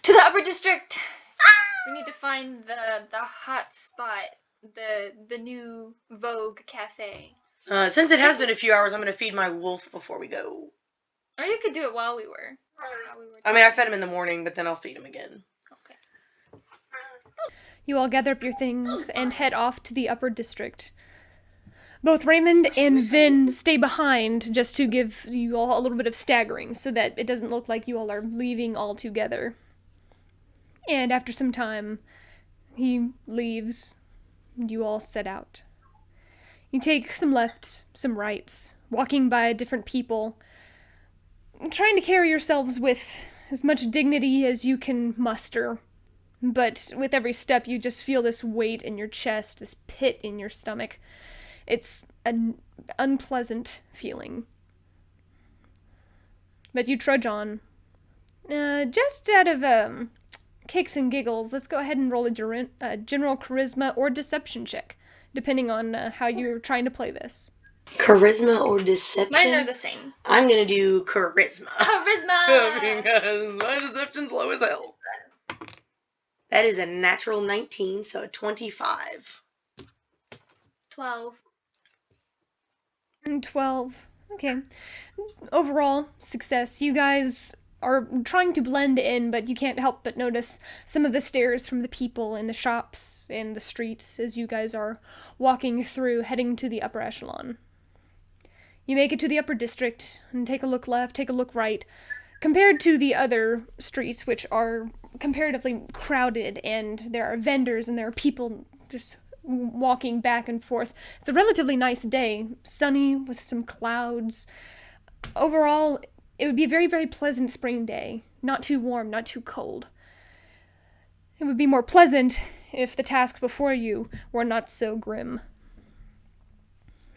To the upper district! We need to find the hot spot, the new Vogue cafe. Since it has been a few hours, I'm going to feed my wolf before we go. Or you could do it while we were. I mean, I fed him in the morning, but then I'll feed him again. Okay. You all gather up your things and head off to the upper district. Both Raymond and Vin stay behind just to give you all a little bit of staggering so that it doesn't look like you all are leaving all together. And after some time, he leaves, and you all set out. You take some lefts, some rights, walking by different people, trying to carry yourselves with as much dignity as you can muster. But with every step, you just feel this weight in your chest, this pit in your stomach. It's an unpleasant feeling. But you trudge on. Just out of kicks and giggles, let's go ahead and roll a general charisma or deception check, depending on how you're trying to play this. Charisma or deception? Mine are the same. I'm going to do charisma. Charisma! Because my deception's low as hell. That is a natural 19, so a 25. 12. 12. Okay. Overall, success. You guys are trying to blend in, but you can't help but notice some of the stares from the people in the shops and the streets as you guys are walking through, heading to the upper echelon. You make it to the upper district and take a look left, take a look right. Compared to the other streets, which are comparatively crowded, and there are vendors and there are people just walking back and forth. It's a relatively nice day, sunny with some clouds. Overall, it would be a very, very pleasant spring day. Not too warm, not too cold. It would be more pleasant if the task before you were not so grim.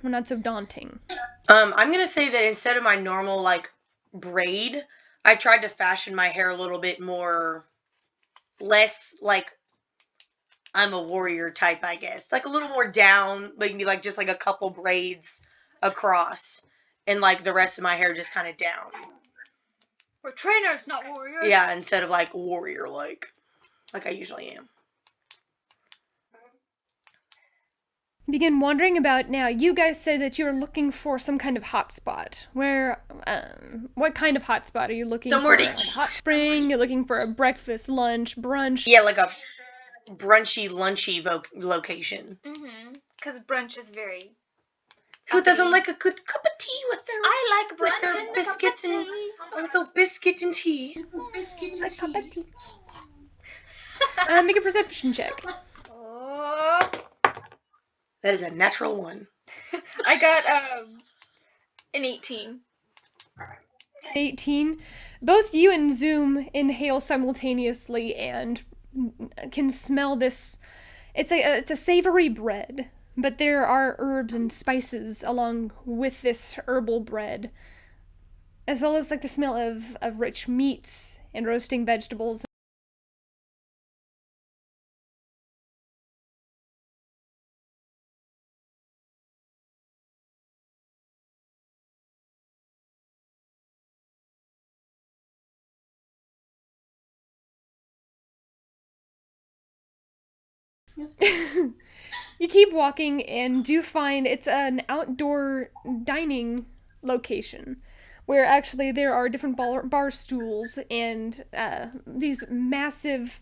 Or not so daunting. I'm going to say that instead of my normal, braid, I tried to fashion my hair a little bit more, less, I'm a warrior type, I guess. A little more down, maybe just a couple braids across. And the rest of my hair just kind of down. We're trainers, not warriors. Yeah, instead of warrior-like I usually am. Begin wandering about now. You guys say that you're looking for some kind of hot spot. Where, what kind of hot spot are you looking Somewhere for? to A hot spring? You're looking for a breakfast, lunch, brunch? Yeah, a brunchy, lunchy location. Mm-hmm. Because brunch is very... Who doesn't like a good cup of tea with their... I like brunch with their and biscuits and... A little biscuit and tea. A cup of tea. Make a perception check. Oh. That is a natural 1. I got an 18. 18. Both you and Zoom inhale simultaneously and can smell this. It's a savory bread, but there are herbs and spices along with this herbal bread, as well as the smell of rich meats and roasting vegetables. You keep walking and do find it's an outdoor dining location where actually there are different bar stools and these massive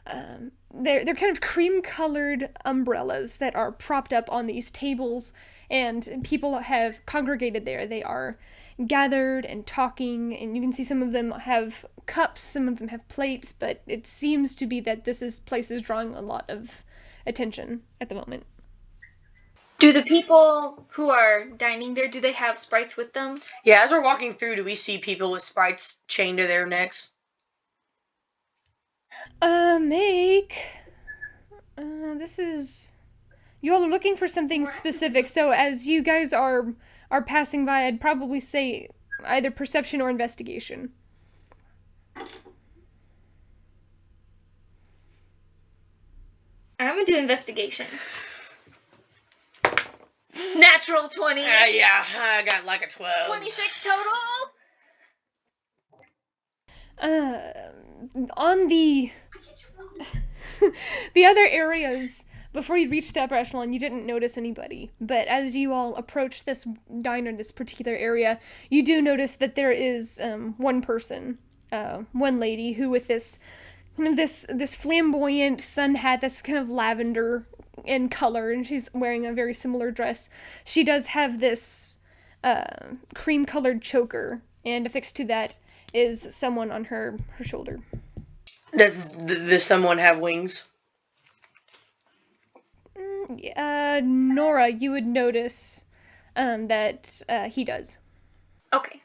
they're kind of cream-colored umbrellas that are propped up on these tables, and people have congregated there. They are gathered and talking, and you can see some of them have cups, some of them have plates, but it seems to be that place is drawing a lot of attention at the moment. Do the people who are dining there, do they have Sprites with them? Yeah, as we're walking through, do we see people with Sprites chained to their necks? This is... You all are looking for something specific, so as you guys are passing by, I'd probably say either perception or investigation. I'm gonna do investigation. Natural 20. Yeah, I got a 12. 26 total. On the the other areas, before you reached the upper echelon, you didn't notice anybody. But as you all approach this diner, this particular area, you do notice that there is one person, one lady, who with this flamboyant sun hat that's kind of lavender in color, and she's wearing a very similar dress. She does have this cream-colored choker, and affixed to that is someone on her shoulder. Does someone have wings? Nora, you would notice that he does. Okay.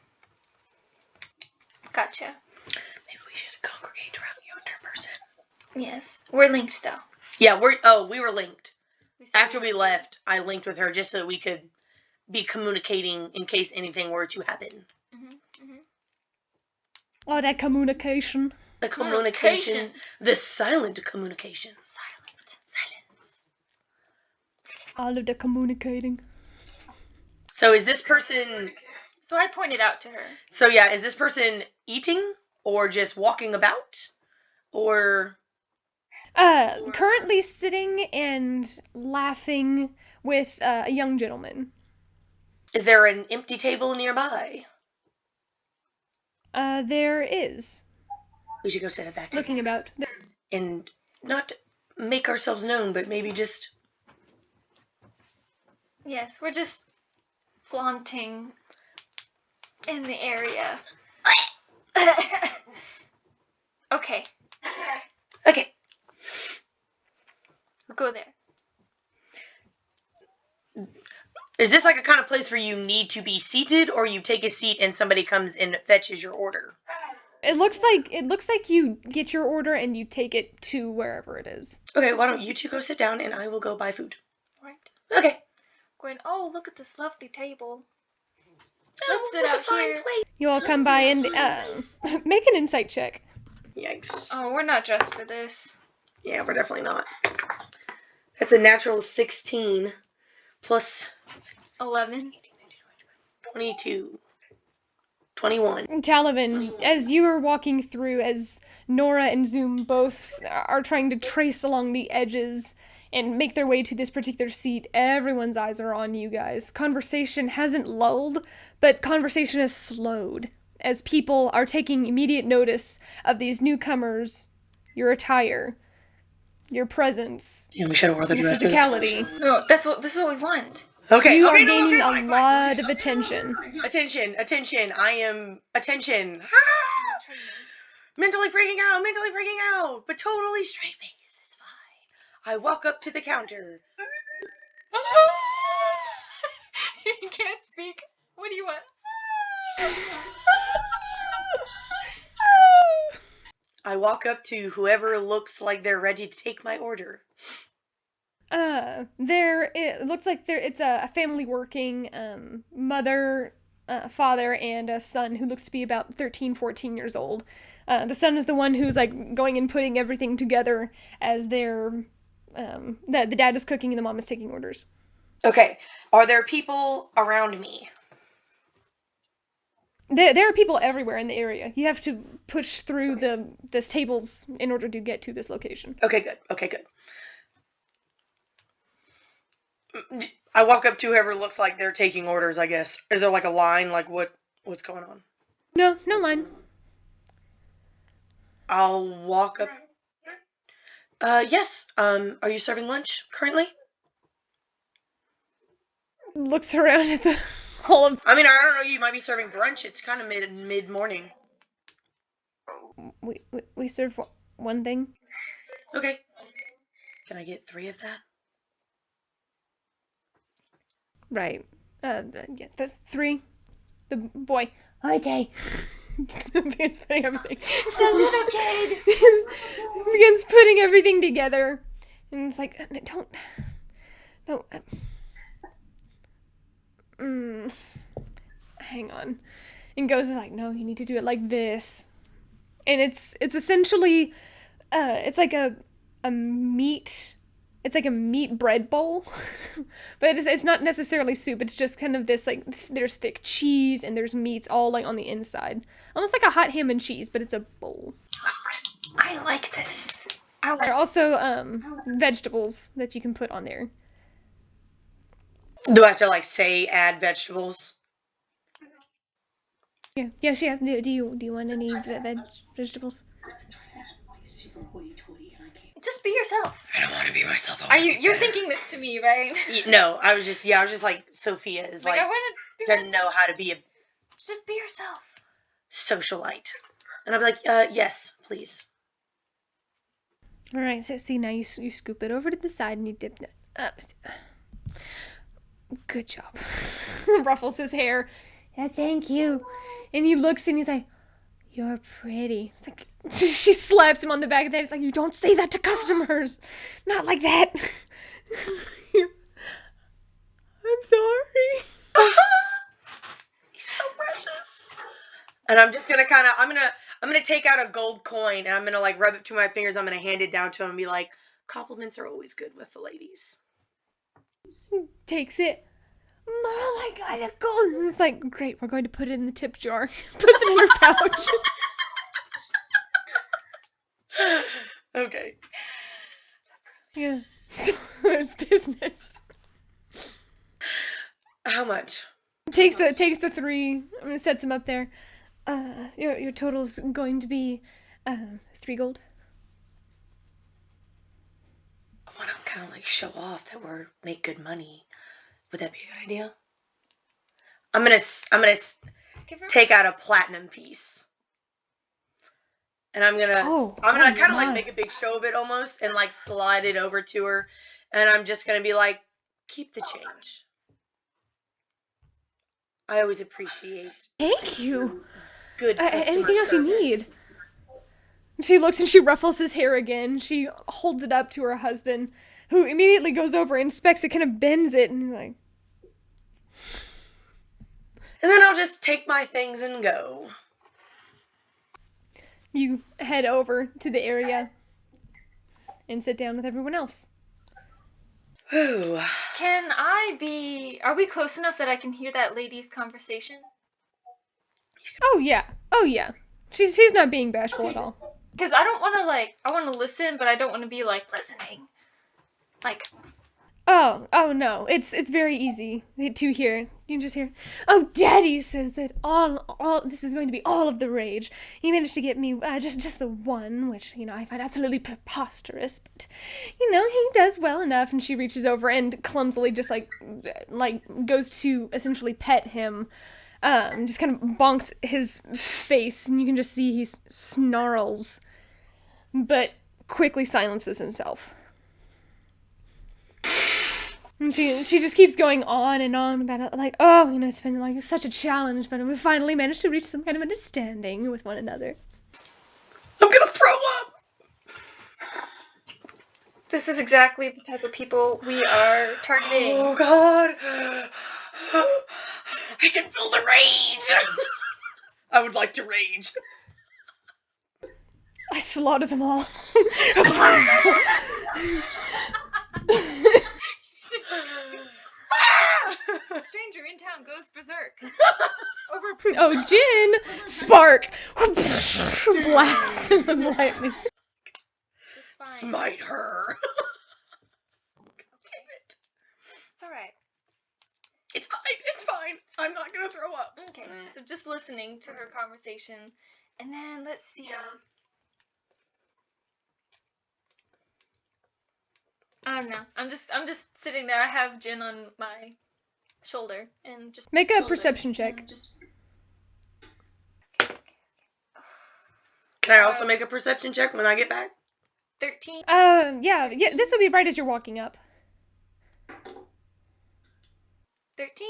Gotcha. Maybe we should congregate around yonder person. Yes. We're linked, though. Yeah, we were linked. After we left, I linked with her just so that we could be communicating in case anything were to happen. Oh, that communication. The communication. The silent communication. Silence. All of the communicating. So is this person... So I pointed out to her. So yeah, is this person eating or just walking about? Or... Currently sitting and laughing with a young gentleman. Is there an empty table nearby? There is. We should go sit at that table. Looking about. And not make ourselves known, but maybe just... Yes, we're just flaunting in the area. Okay. Okay. We'll go there. Is this like a kind of place where you need to be seated, or you take a seat and somebody comes and fetches your order? It looks like you get your order and you take it to wherever it is. Okay, why don't you two go sit down and I will go buy food. Right. Okay. Going, oh, look at this lovely table. Let's sit out here. You all come by and make an insight check. Yikes. Oh, we're not dressed for this. Yeah, we're definitely not. That's a natural 16 plus 11. 22. 21. Talavin, as you are walking through, as Nora and Zoom both are trying to trace along the edges and make their way to this particular seat, everyone's eyes are on you guys. Conversation hasn't lulled, but conversation has slowed, as people are taking immediate notice of these newcomers, your attire, your presence, Yeah, we should have wore the your dresses. physicality. No, this is what we want. Okay. You okay, are gaining okay. a lot of attention. Attention. I am... Attention. Mentally freaking out. But totally straight face. It's fine. I walk up to the counter. You can't speak. What do you want? I walk up to whoever looks like they're ready to take my order. It looks like it's a family working, mother, father, and a son who looks to be about 13, 14 years old. The son is the one who's like going and putting everything together as the dad is cooking and the mom is taking orders. Okay. Are there people around me? There are people everywhere in the area. You have to push through the tables in order to get to this location. Okay, good. I walk up to whoever looks like they're taking orders, I guess. Is there like a line? Like what's going on? No line. I'll walk up. Yes. Are you serving lunch currently? Looks around at the whole of... I mean, I don't know, you might be serving brunch. It's kind of mid-morning. We serve one thing. Okay. Can I get 3 of that? Right. Yeah, the 3. The boy. Okay. Begins putting everything. The little kid. Begins putting everything together. And it's like, don't. Hang on. And goes like, no, you need to do it like this. And it's essentially, it's like a meat it's like a meat bread bowl, but it's not necessarily soup. It's just kind of this like there's thick cheese and there's meats all like on the inside, almost like a hot ham and cheese, but it's a bowl. I like this. There are also vegetables that you can put on there. Do I have to like say add vegetables? Yeah. She has. Do you want any vegetables? Just be yourself. I don't want to be myself. You're thinking this to me, right? No, I was just like Sophia is I like want to doesn't know how to be a just be yourself. socialite, and I'll be like, yes, please. All right. So see now you scoop it over to the side and you dip it. Good job. Ruffles his hair. Yeah, thank you. And he looks and he's like, "You're pretty." It's like she slaps him on the back of the head. It's like, "You don't say that to customers. Not like that." I'm sorry. He's so precious. And I'm just gonna I'm gonna take out a gold coin and I'm gonna like rub it through my fingers. I'm gonna hand it down to him and be like, compliments are always good with the ladies. Takes it. Oh my god, a gold. It's like, great, we're going to put it in the tip jar. Puts it in her pouch. Okay. Yeah. So it's business. How much? Takes the 3. I'm gonna set some up there. Your total's going to be 3 gold. I want to kind of like show off that we're make good money. Would that be a good idea? I'm gonna take out a platinum piece, and I'm gonna kind of like make a big show of it almost, and like slide it over to her, and I'm just gonna be like, keep the change. I always appreciate. Thank you. Good. Anything else you need? She looks and she ruffles his hair again. She holds it up to her husband, who immediately goes over, inspects it, kind of bends it, and he's like... And then I'll just take my things and go. You head over to the area and sit down with everyone else. Ooh. Are we close enough that I can hear that lady's conversation? Oh yeah. She's not being bashful at all. Because I don't want to I want to listen, but I don't want to be listening. Oh no, it's very easy to hear. You can just hear, "Oh, Daddy says that all this is going to be all of the rage. He managed to get me just the one, which I find absolutely preposterous. But he does well enough." And she reaches over and clumsily just like goes to essentially pet him, just kind of bonks his face, and you can just see he snarls, but quickly silences himself. And she just keeps going on and on about it, like, it's been such a challenge, but we finally managed to reach some kind of understanding with one another. I'm gonna throw up! This is exactly the type of people we are targeting. Oh god! I can feel the rage! I would like to rage. I slaughter them all. Stranger in town goes berserk. Oh, Jin! Spark! Blasts him with lightning. It's fine. Smite her. It's alright. It's fine. I'm not gonna throw up. Okay, so just listening to her conversation, and then let's see. I don't know. I'm just sitting there. I have Jin on my shoulder and just make a perception check. Can I also make a perception check when I get back? 13. Yeah. This will be right as you're walking up. 13.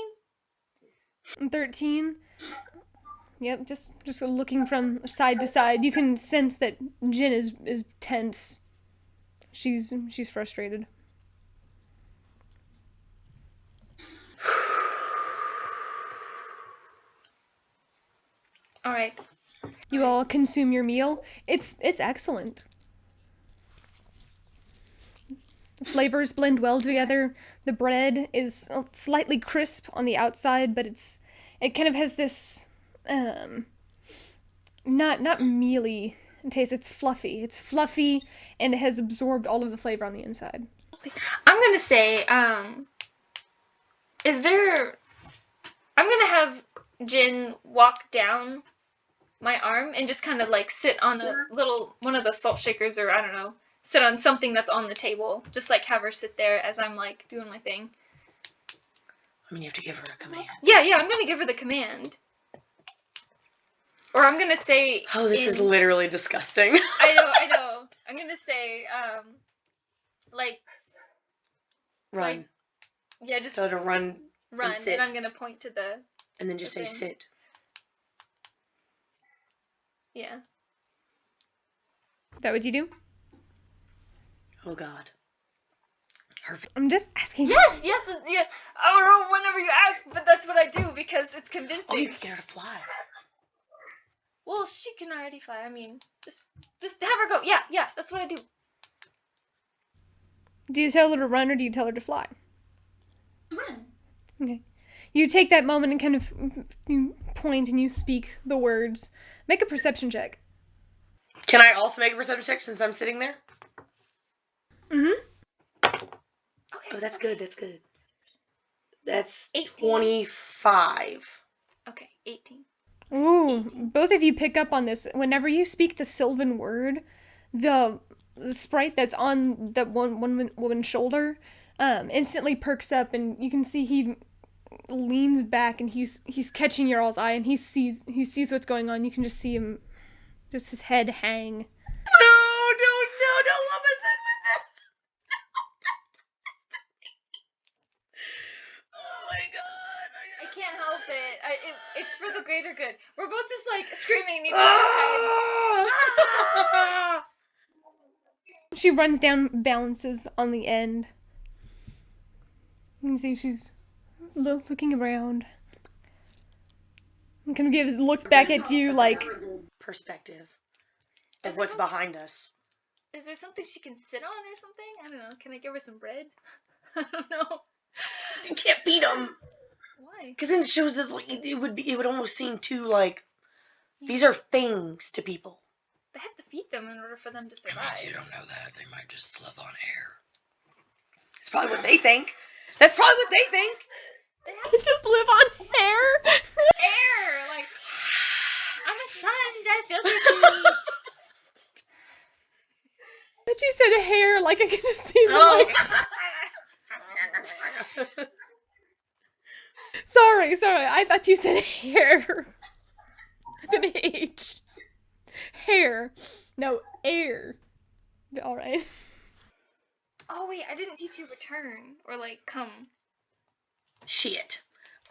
13. Yep. Just looking from side to side, you can sense that Jin is tense. She's frustrated. All right. You all consume your meal. It's excellent. Flavors blend well together. The bread is slightly crisp on the outside, but it kind of has this not mealy taste. It's fluffy. It's fluffy and it has absorbed all of the flavor on the inside. I'm gonna say, I'm gonna have Jin walk down my arm and just kind of like sit on a little one of the salt shakers, or I don't know, sit on something that's on the table. Just like have her sit there as I'm like doing my thing. I mean, you have to give her a command. Yeah, I'm gonna give her the command. Or I'm gonna say. Oh, this is literally disgusting. I know. I'm gonna say, like. Run. Like, yeah, just so to run. Run, and sit. I'm gonna point to the. And then just say thing. sit. Yeah. That what you do? Oh God. Perfect. I'm just asking. Yes. Yeah. I don't know whenever you ask, but that's what I do because it's convincing. Oh, you can get her to fly. Well, she can already fly. I mean, just have her go. Yeah. That's what I do. Do you tell her to run or do you tell her to fly? Run. Okay. You take that moment and kind of you point and you speak the words. Make a perception check. Can I also make a perception check since I'm sitting there? Mm-hmm. Okay. Oh, that's good. That's good. That's 18. 25. Okay, 18. Ooh, both of you pick up on this. Whenever you speak the Sylvan word, the sprite that's on that one woman's shoulder instantly perks up, and you can see he leans back and he's catching your all's eye, and he sees what's going on. You can just see him, just his head hang. No, what was that? Oh my God. I can't help it. It's for the greater good. We're both just like screaming in each other's heads. She runs down, balances on the end. You can see she's looking around. And kind of looks back at you like... Perspective of what's behind us. Is there something she can sit on or something? I don't know. Can I give her some bread? I don't know. You can't beat them. Why? Because then it shows that like, it would almost seem too like these are things to people. They have to feed them in order for them to survive. I mean, you don't know that. They might just live on air. It's probably what they think. That's probably what they think. They have just live on hair. air. Like, I'm a sponge. I filter food. But you said hair, like I could just see the Oh. like... Sorry. I thought you said hair. With an H. Hair. No, air. Alright. Oh wait, I didn't teach you return or like come. Shit.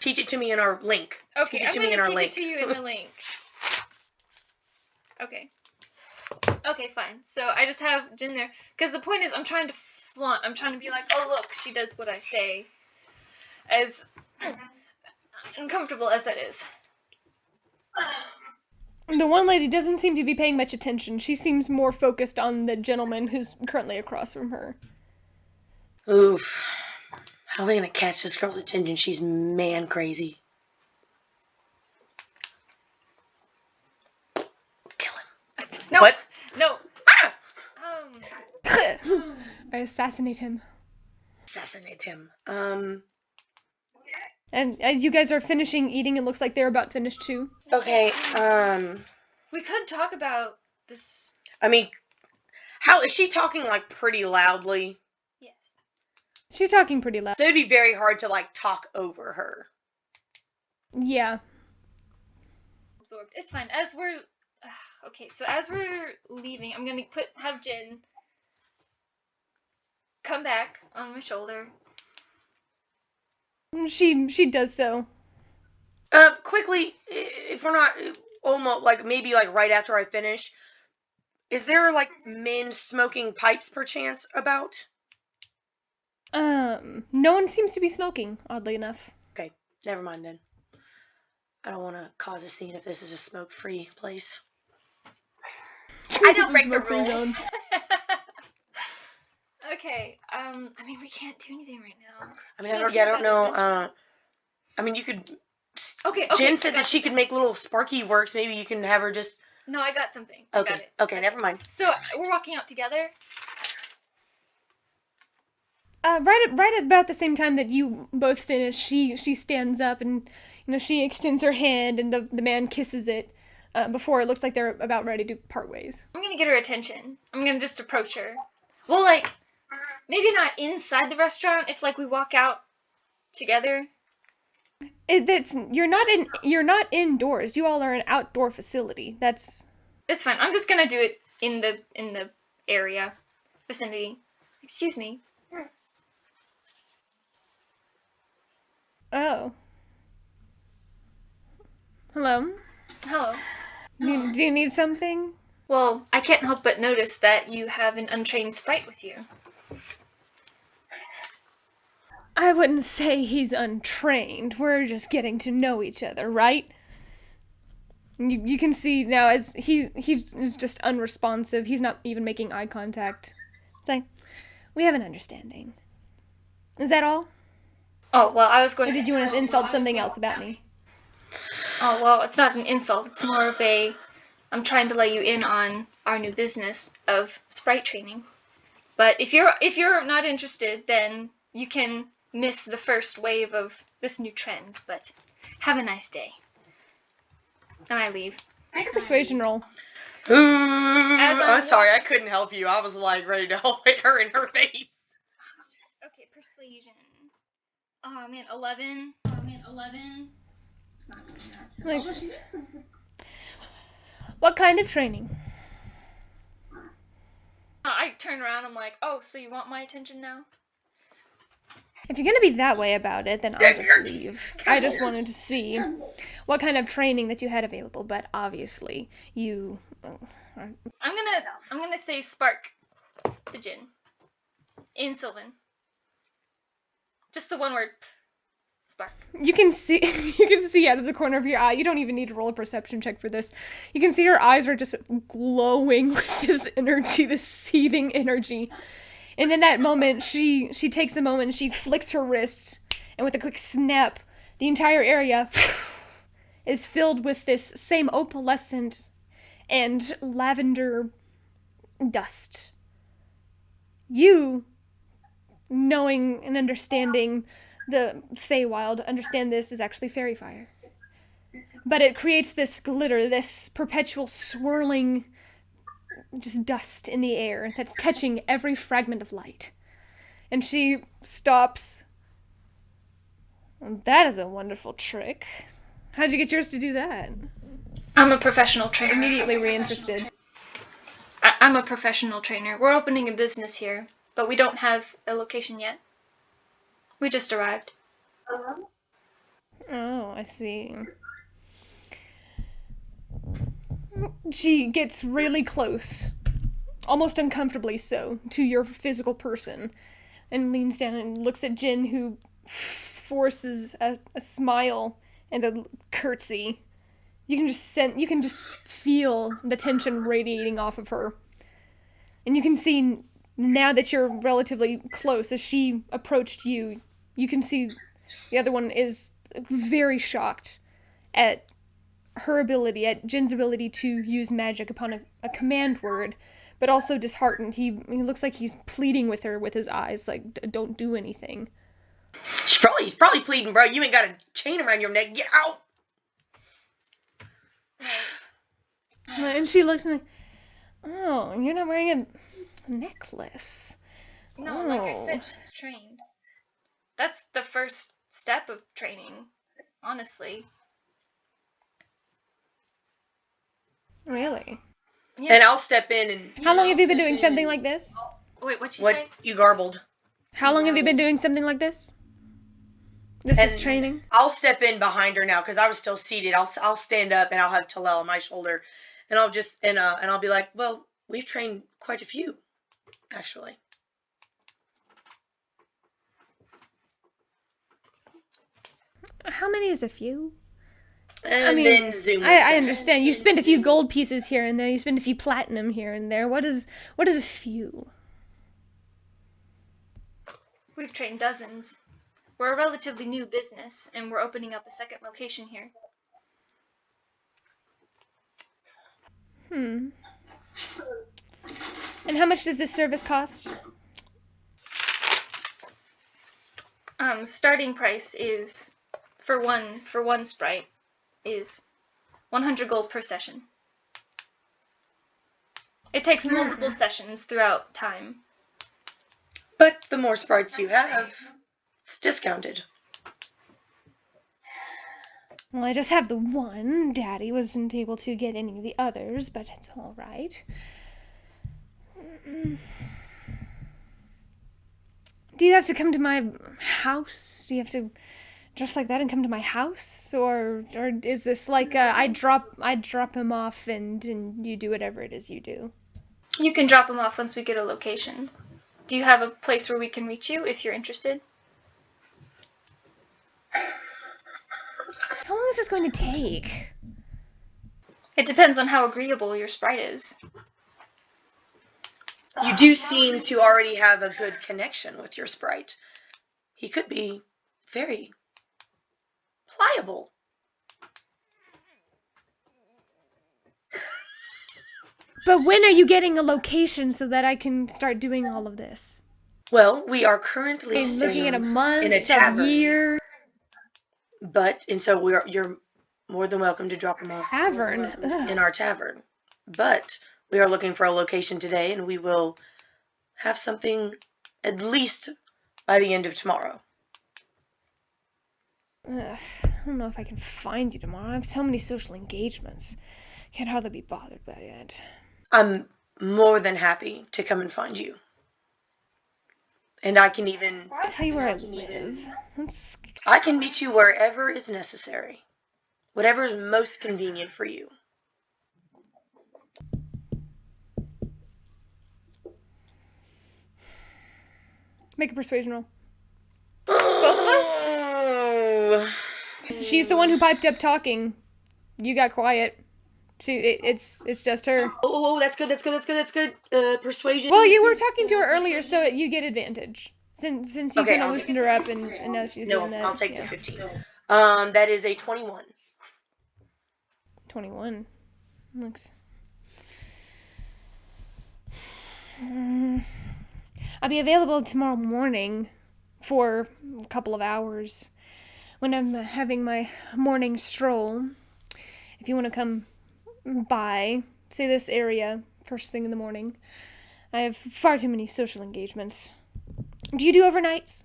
Teach it to me in our link. Okay, Teach it I'm to me in our gonna teach link. it to you in the link. Okay. Okay, fine. So I just have Jin there because the point is I'm trying to flaunt. I'm trying to be like, oh look, she does what I say. As uncomfortable as that is. The one lady doesn't seem to be paying much attention. She seems more focused on the gentleman who's currently across from her. Oof. How are we gonna catch this girl's attention? She's man crazy. Kill him. No. What? No. Ah! I assassinate him. Assassinate him. And as you guys are finishing eating, it looks like they're about finished too. Okay, We could talk about this. I mean, how is she talking like pretty loudly? Yes. She's talking pretty loud. So it'd be very hard to like talk over her. Yeah. Absorbed. It's fine. As we're okay, so as we're leaving, I'm gonna have Jin come back on my shoulder. She does so. Quickly, if we're not almost like maybe like right after I finish, is there like men smoking pipes perchance about? No one seems to be smoking, oddly enough. Okay, never mind then. I don't want to cause a scene if this is a smoke-free place. I don't break the rules. Okay. I mean, we can't do anything right now. I mean, She- I she don't got know. attention. I mean, you could. Okay. Jen I said got that she could make little sparky works. Maybe you can have her just. No, I got something. I got it. Okay, never mind. So we're walking out together. Right about the same time that you both finish, she stands up and she extends her hand and the man kisses it before it looks like they're about ready to part ways. I'm gonna get her attention. I'm gonna just approach her. Well, like, maybe not inside the restaurant. If like we walk out together. You're not indoors. You all are an outdoor facility. It's fine. I'm just gonna do it in the area, vicinity. Excuse me. Oh. Hello. Hello. Do you need something? Well, I can't help but notice that you have an untrained sprite with you. I wouldn't say he's untrained. We're just getting to know each other, right? You can see now as he's just unresponsive. He's not even making eye contact. It's like, we have an understanding. Is that all? Oh, well, I was going Or did you want to insult something else about me? Oh, well, it's not an insult. It's more of I'm trying to let you in on our new business of sprite training. But if you're not interested, then you can miss the first wave of this new trend. But have a nice day. And I leave. Make a persuasion roll. I'm sorry, I couldn't help you. I was like ready to hit her in her face. Okay, persuasion. Oh man, 11. It's not going to Like, what kind of training? I turn around, I'm like, oh, so you want my attention now? If you're gonna be that way about it, then I'll just leave. I just wanted to see what kind of training that you had available, but obviously you. I'm gonna say spark to Jin. In Sylvan. Just the one word. Spark. You can see out of the corner of your eye. You don't even need to roll a perception check for this. You can see her eyes are just glowing with this energy, this seething energy. And in that moment, she takes a moment and she flicks her wrist, and with a quick snap, the entire area is filled with this same opalescent and lavender dust. You, knowing and understanding the Feywild, understand this is actually fairy fire. But it creates this glitter, this perpetual swirling just dust in the air that's catching every fragment of light. And she stops. That is a wonderful trick. How'd you get yours to do that? I'm a professional trainer. Immediately reinterested. I'm a professional trainer. We're opening a business here, but we don't have a location yet. We just arrived. Oh, I see. She gets really close, almost uncomfortably so, to your physical person, and leans down and looks at Jin, who forces a smile and a curtsy. You can just feel the tension radiating off of her. And you can see, now that you're relatively close, as she approached you, you can see the other one is very shocked at her ability, at Jin's ability to use magic upon a command word, but also disheartened. He looks like he's pleading with her with his eyes, like, don't do anything. He's probably pleading, bro. You ain't got a chain around your neck. Get out! And she looks like, oh, you're not wearing a necklace. No, like I said, she's trained. That's the first step of training, honestly. Really? Yeah. And I'll step in and... How long have you been doing something like this? Wait, what'd you What? say? You garbled. How long have you been doing something like this? This is training? I'll step in behind her now, because I was still seated. I'll stand up, and I'll have Talal on my shoulder. And I'll just... And I'll be like, well, we've trained quite a few, actually. How many is a few? And then zoom. I understand. You spend a few gold pieces here and there. You spend a few platinum here and there. What is a few? We've trained dozens. We're a relatively new business, and we're opening up a second location here. And how much does this service cost? Starting price is for one sprite is 100 gold per session. It takes multiple sessions throughout time. But the more sprites you have, it's discounted. Well, I just have the one. Daddy wasn't able to get any of the others, but it's all right. Do you have to come to my house? Do you have to dress like that and come to my house, or is this like I drop him off and you do whatever it is you do? You can drop them off once we get a location. Do you have a place where we can reach you if you're interested? How long is this going to take? It depends on how agreeable your sprite is. You do seem to already have a good connection with your sprite. He could be very pliable. But when are you getting a location so that I can start doing all of this? Well, we are currently I'm looking at a staying month, in a a tavern. year. So you're more than welcome to drop them off Tavern. Ugh. in our tavern. But we are looking for a location today, and we will have something at least by the end of tomorrow. Ugh, I don't know if I can find you tomorrow. I have so many social engagements. Can't hardly be bothered by it. I'm more than happy to come and find you. And I can even... I'll tell you where I live. I can meet you wherever is necessary. Whatever is most convenient for you. Make a persuasion roll. Both of us? Oh. She's the one who piped up talking. You got quiet. It's just her. Oh, that's good. Persuasion. Well, you were talking to her earlier, so you get advantage. Since you Okay, kind of I'll loosened her up and now she's doing that. I'll take yeah. the 15. That is a 21. 21. Looks... I'll be available tomorrow morning for a couple of hours when I'm having my morning stroll. If you want to come by, say this area, first thing in the morning. I have far too many social engagements. Do you do overnights?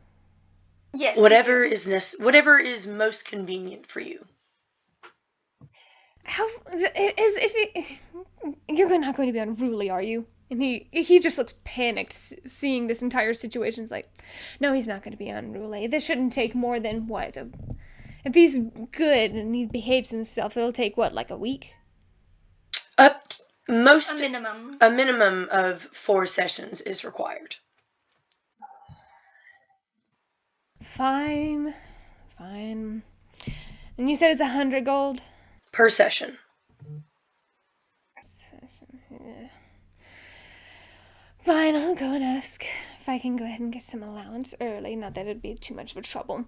Yes. Whatever is most convenient for you. How you're not going to be unruly, are you? And he just looks panicked seeing this entire situation. He's like, no, he's not going to be unruly. This shouldn't take more than what? If he's good and he behaves himself, it'll take what, like a week? A minimum. A minimum of 4 sessions is required. Fine. And you said it's 100 gold? Per session. Yeah. Fine, I'll go and ask if I can go ahead and get some allowance early. Not that it'd be too much of a trouble.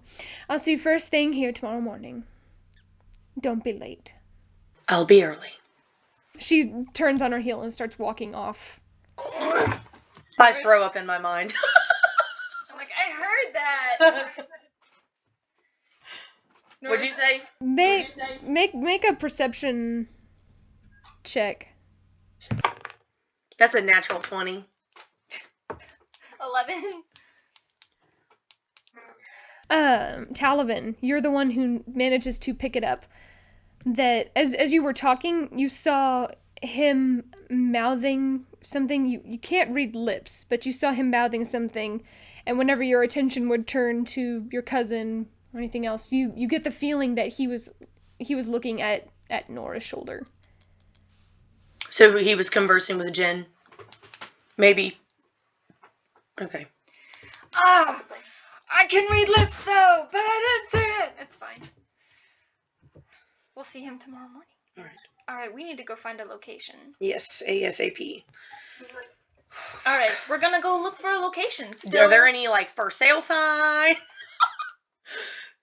I'll see you first thing here tomorrow morning. Don't be late. I'll be early. She turns on her heel and starts walking off. I throw up in my mind. I'm like, I heard that. What'd you say? Make a perception check. That's a natural 20. 11. Talavin, you're the one who manages to pick it up. That as you were talking, you saw him mouthing something. You can't read lips, but you saw him mouthing something, and whenever your attention would turn to your cousin or anything else, you get the feeling that he was looking at Nora's shoulder. So he was conversing with Jen. Maybe. Okay. I can read lips though, but I didn't see it. It's fine. We'll see him tomorrow morning. Alright. Alright, we need to go find a location. Yes, ASAP. All right, we're gonna go look for a location. Are there any like for sale signs?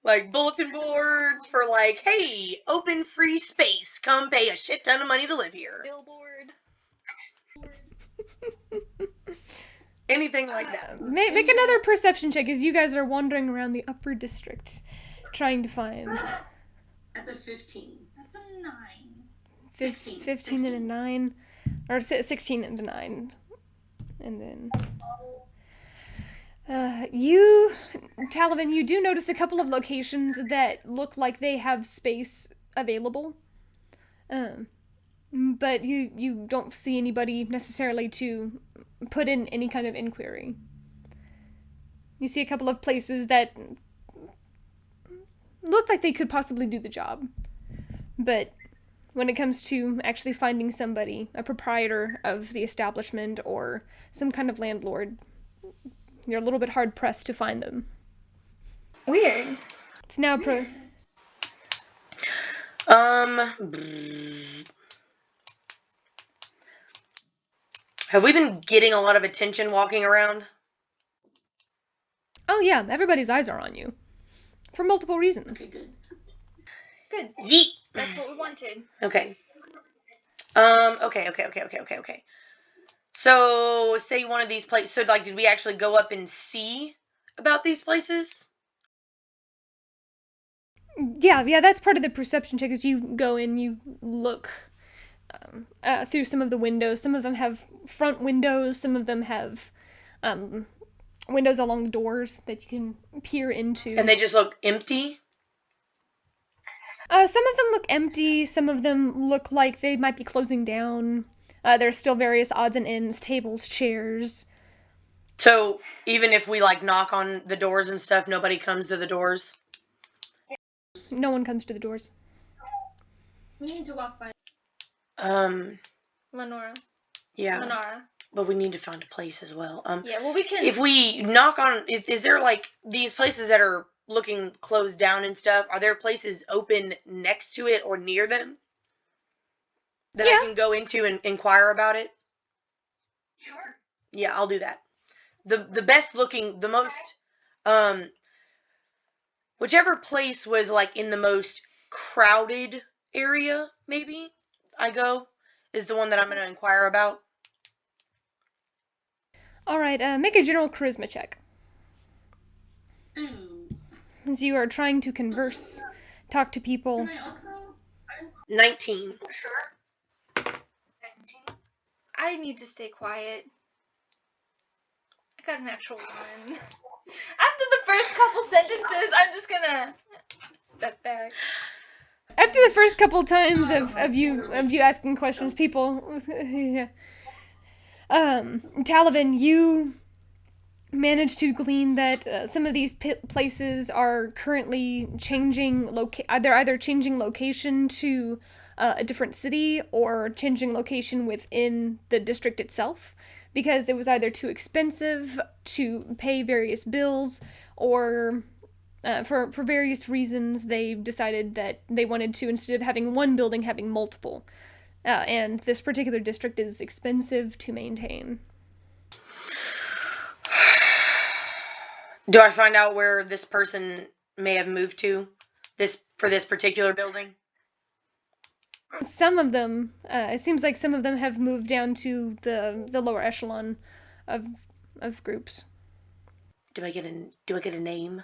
Like bulletin boards for like, hey, open free space. Come pay a shit ton of money to live here. billboard? Anything like that. Make another perception check as you guys are wandering around the upper district, trying to find That's a 15. That's a 9. 15 and a 9, or 16 and a 9, and then you, Talavin, you do notice a couple of locations that look like they have space available, but you don't see anybody necessarily to put in any kind of inquiry. You see a couple of places that look like they could possibly do the job, but when it comes to actually finding somebody, a proprietor of the establishment or some kind of landlord, you're a little bit hard-pressed to find them. Weird. It's now Have we been getting a lot of attention walking around? Oh yeah, everybody's eyes are on you. For multiple reasons. Okay, good. Good. Yeet. That's what we wanted. Okay. Okay. So, say one of these places. So, like, did we actually go up and see about these places? Yeah, that's part of the perception check. As you go in, you look through some of the windows. Some of them have front windows. Some of them have windows along the doors that you can peer into. And they just look empty? Some of them look empty. Some of them look like they might be closing down. There's still various odds and ends, tables, chairs. So, even if we, like, knock on the doors and stuff, nobody comes to the doors? No one comes to the doors. We need to walk by. Lenora. Yeah. Lenora. But we need to find a place as well. Yeah, well, we can. If we knock on, is there, like, these places that are looking closed down and stuff, are there places open next to it or near them that I can go into and inquire about it? Sure. Yeah, I'll do that. The best looking, the most, whichever place was like in the most crowded area, maybe I go, is the one that I'm going to inquire about. All right, make a general charisma check. Ooh. As you are trying to converse, talk to people. Can I also? 19. I need to stay quiet. I got a natural 1. After the first couple sentences, I'm just gonna step back. After the first couple times of you asking questions, people, yeah. Talavin, you managed to glean that some of these places are currently changing they're either changing location to a different city or changing location within the district itself, because it was either too expensive to pay various bills, or for various reasons they decided that they wanted to, instead of having one building, having multiple. And this particular district is expensive to maintain. Do I find out where this person may have moved to for this particular building? Some of them, it seems like some of them have moved down to the lower echelon of groups. Do I get a name?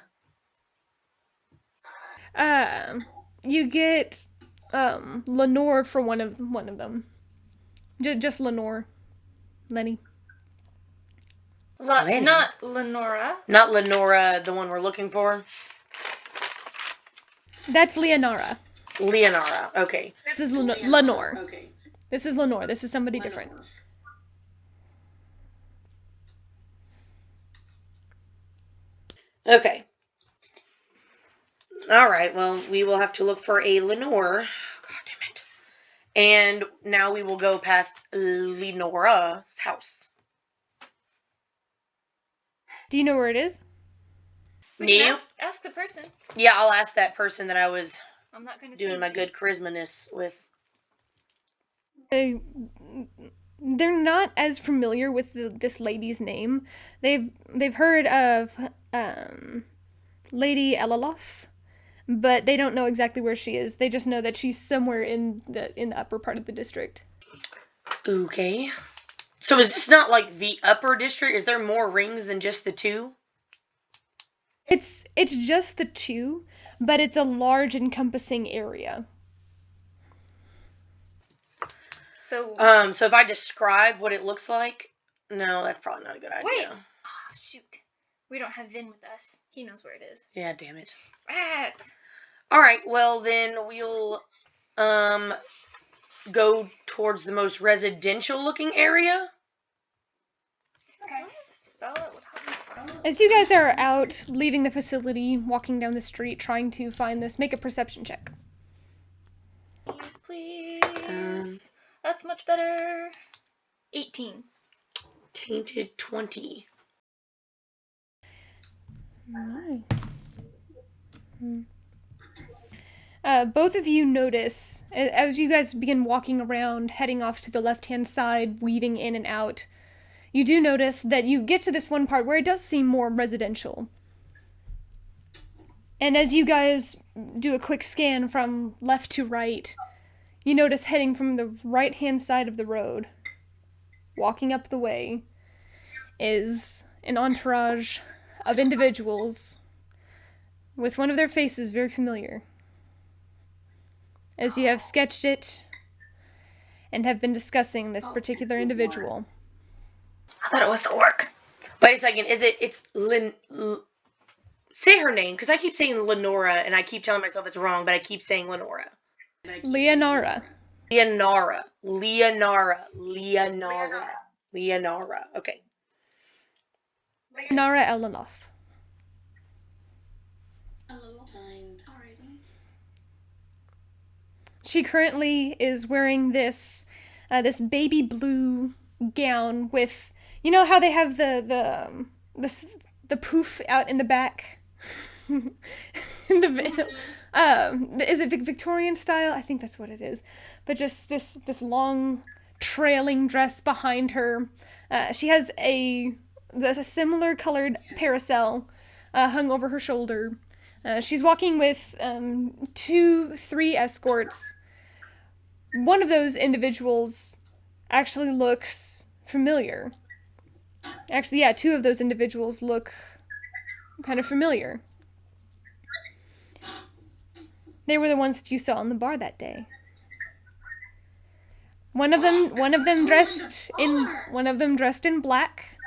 You get Lenore for one of them. Just Lenore. Lenny. Lenny. Not Lenora. Not Lenora, the one we're looking for? That's Leonora. Leonora, okay. This is Lenore. Okay. This is Lenore. This is somebody different. Okay. Alright, well, we will have to look for a Lenore. God damn it. And now we will go past Lenora's house. Do you know where it is? We can Yeah. ask the person. Yeah, I'll ask that person that I was I'm not gonna doing say. my good charisma-ness with. they're not as familiar with this lady's name. They've heard of Lady Elaloth, but they don't know exactly where she is. They just know that she's somewhere in the upper part of the district. Okay. So is this not like the upper district? Is there more rings than just the two? It's just the two, but it's a large encompassing area. So So if I describe what it looks like, no, that's probably not a good idea. wait. Oh shoot. We don't have Vin with us. He knows where it is. Yeah, damn it. Rats. All right, well then we'll go towards the most residential looking area. Okay. Spell it with how As you guys are out, leaving the facility, walking down the street, trying to find this, make a perception check. please. That's much better. 18. Tainted 20. Nice. Both of you notice, as you guys begin walking around, heading off to the left-hand side, weaving in and out, you do notice that you get to this one part where it does seem more residential. And as you guys do a quick scan from left to right, you notice heading from the right-hand side of the road, walking up the way, is an entourage of individuals with one of their faces very familiar. As you have sketched it and have been discussing this particular individual. I thought it was the orc. Wait a second, it's say her name, because I keep saying Lenora, and I keep telling myself it's wrong, but I keep saying Lenora. Leonara. Leonara. Okay. Nora Elenoth. A little kind. Alrighty. She currently is wearing this baby blue gown with, you know how they have the poof out in the back? Is it Victorian style? I think that's what it is. But just this long trailing dress behind her. She has a similar colored parasol hung over her shoulder. She's walking with 3 escorts. One of those individuals actually looks familiar. Actually, yeah, 2 of those individuals look kind of familiar. They were the ones that you saw in the bar that day. One of them dressed in black,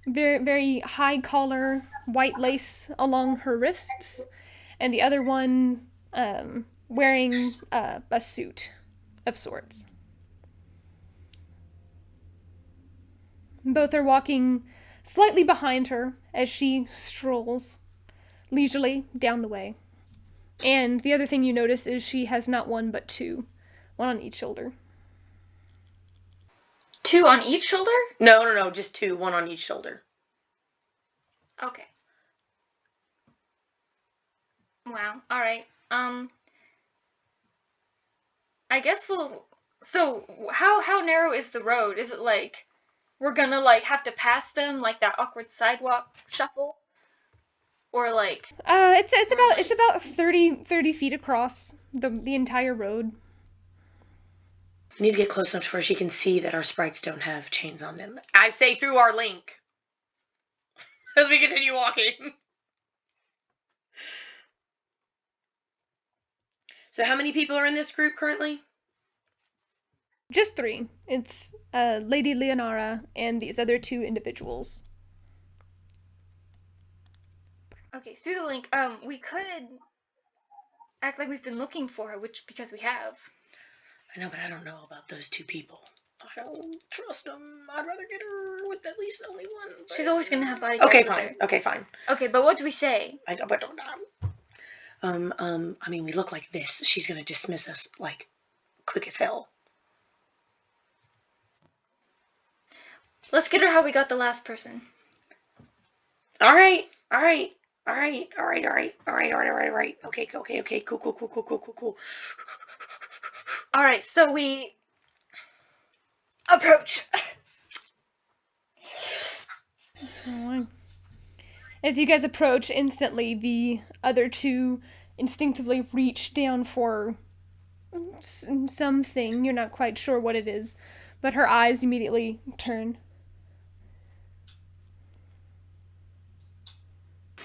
very very high collar, white lace along her wrists, and the other one wearing a suit of sorts. Both are walking slightly behind her as she strolls leisurely down the way. And the other thing you notice is she has not one but 2, one on each shoulder. 2 on each shoulder? No, just 2, one on each shoulder. Okay. Wow. All right. I guess we'll. So how narrow is the road? Is it like we're gonna like have to pass them like that awkward sidewalk shuffle, or like? It's about 30 feet across the entire road. We need to get close enough to where she can see that our sprites don't have chains on them. I say through our link. As we continue walking. So how many people are in this group currently? Just 3. It's Lady Leonara and these other 2 individuals. Okay, through the link. We could act like we've been looking for her, because we have. I know, but I don't know about those 2 people. I don't trust them. I'd rather get her with at least only one. But... She's always gonna have bodyguards. Okay, with fine. her. Okay, fine. Okay, but what do we say? I mean, we look like this. She's gonna dismiss us like quick as hell. Let's get her how we got the last person. All right. Okay, cool. All right, so we approach. As you guys approach, instantly the other two instinctively reach down for something. You're not quite sure what it is, but her eyes immediately turn.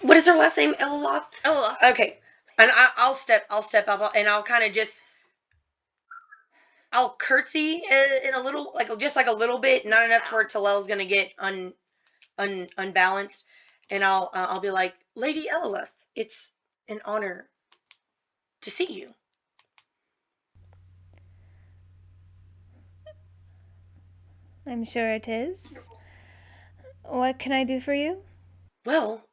What is her last name? Eloth? Oh, Okay. And I'll step up and I'll kind of just, I'll curtsy in a little, just a little bit, not enough to where Talel's gonna get unbalanced. And I'll be like, Lady Eloth, it's an honor to see you. I'm sure it is. What can I do for you? Well,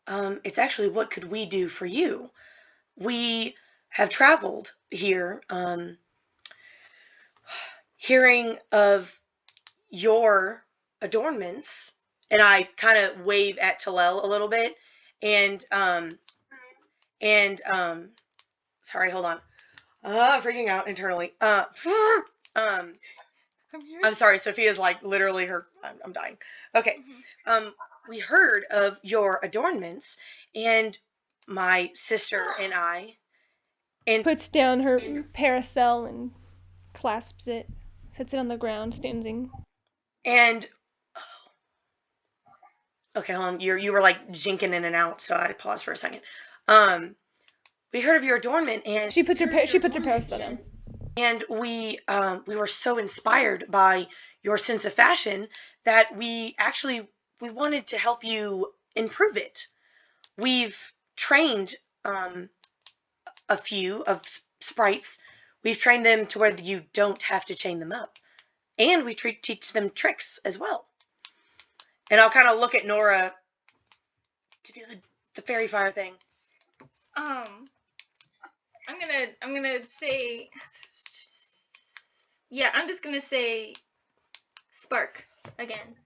it's actually, what could we do for you? We have traveled here, hearing of your adornments, and I kind of wave at Talel a little bit, and sorry, hold on. I'm freaking out internally. I'm sorry, Sophia's like literally I'm dying. Okay. We heard of your adornments, and my sister and I, and Puts down her parasol and clasps it, sets it on the ground, standing. and okay, hold on. You were like jinking in and out, so I had to pause for a second. We heard of your adornment, and She puts her parasol down. And we were so inspired by your sense of fashion that we wanted to help you improve it. We've trained a few of sprites. We've trained them to where you don't have to chain them up, and we teach them tricks as well. And I'll kind of look at Nora to do the fairy fire thing. I'm gonna say, yeah, I'm just gonna say spark again.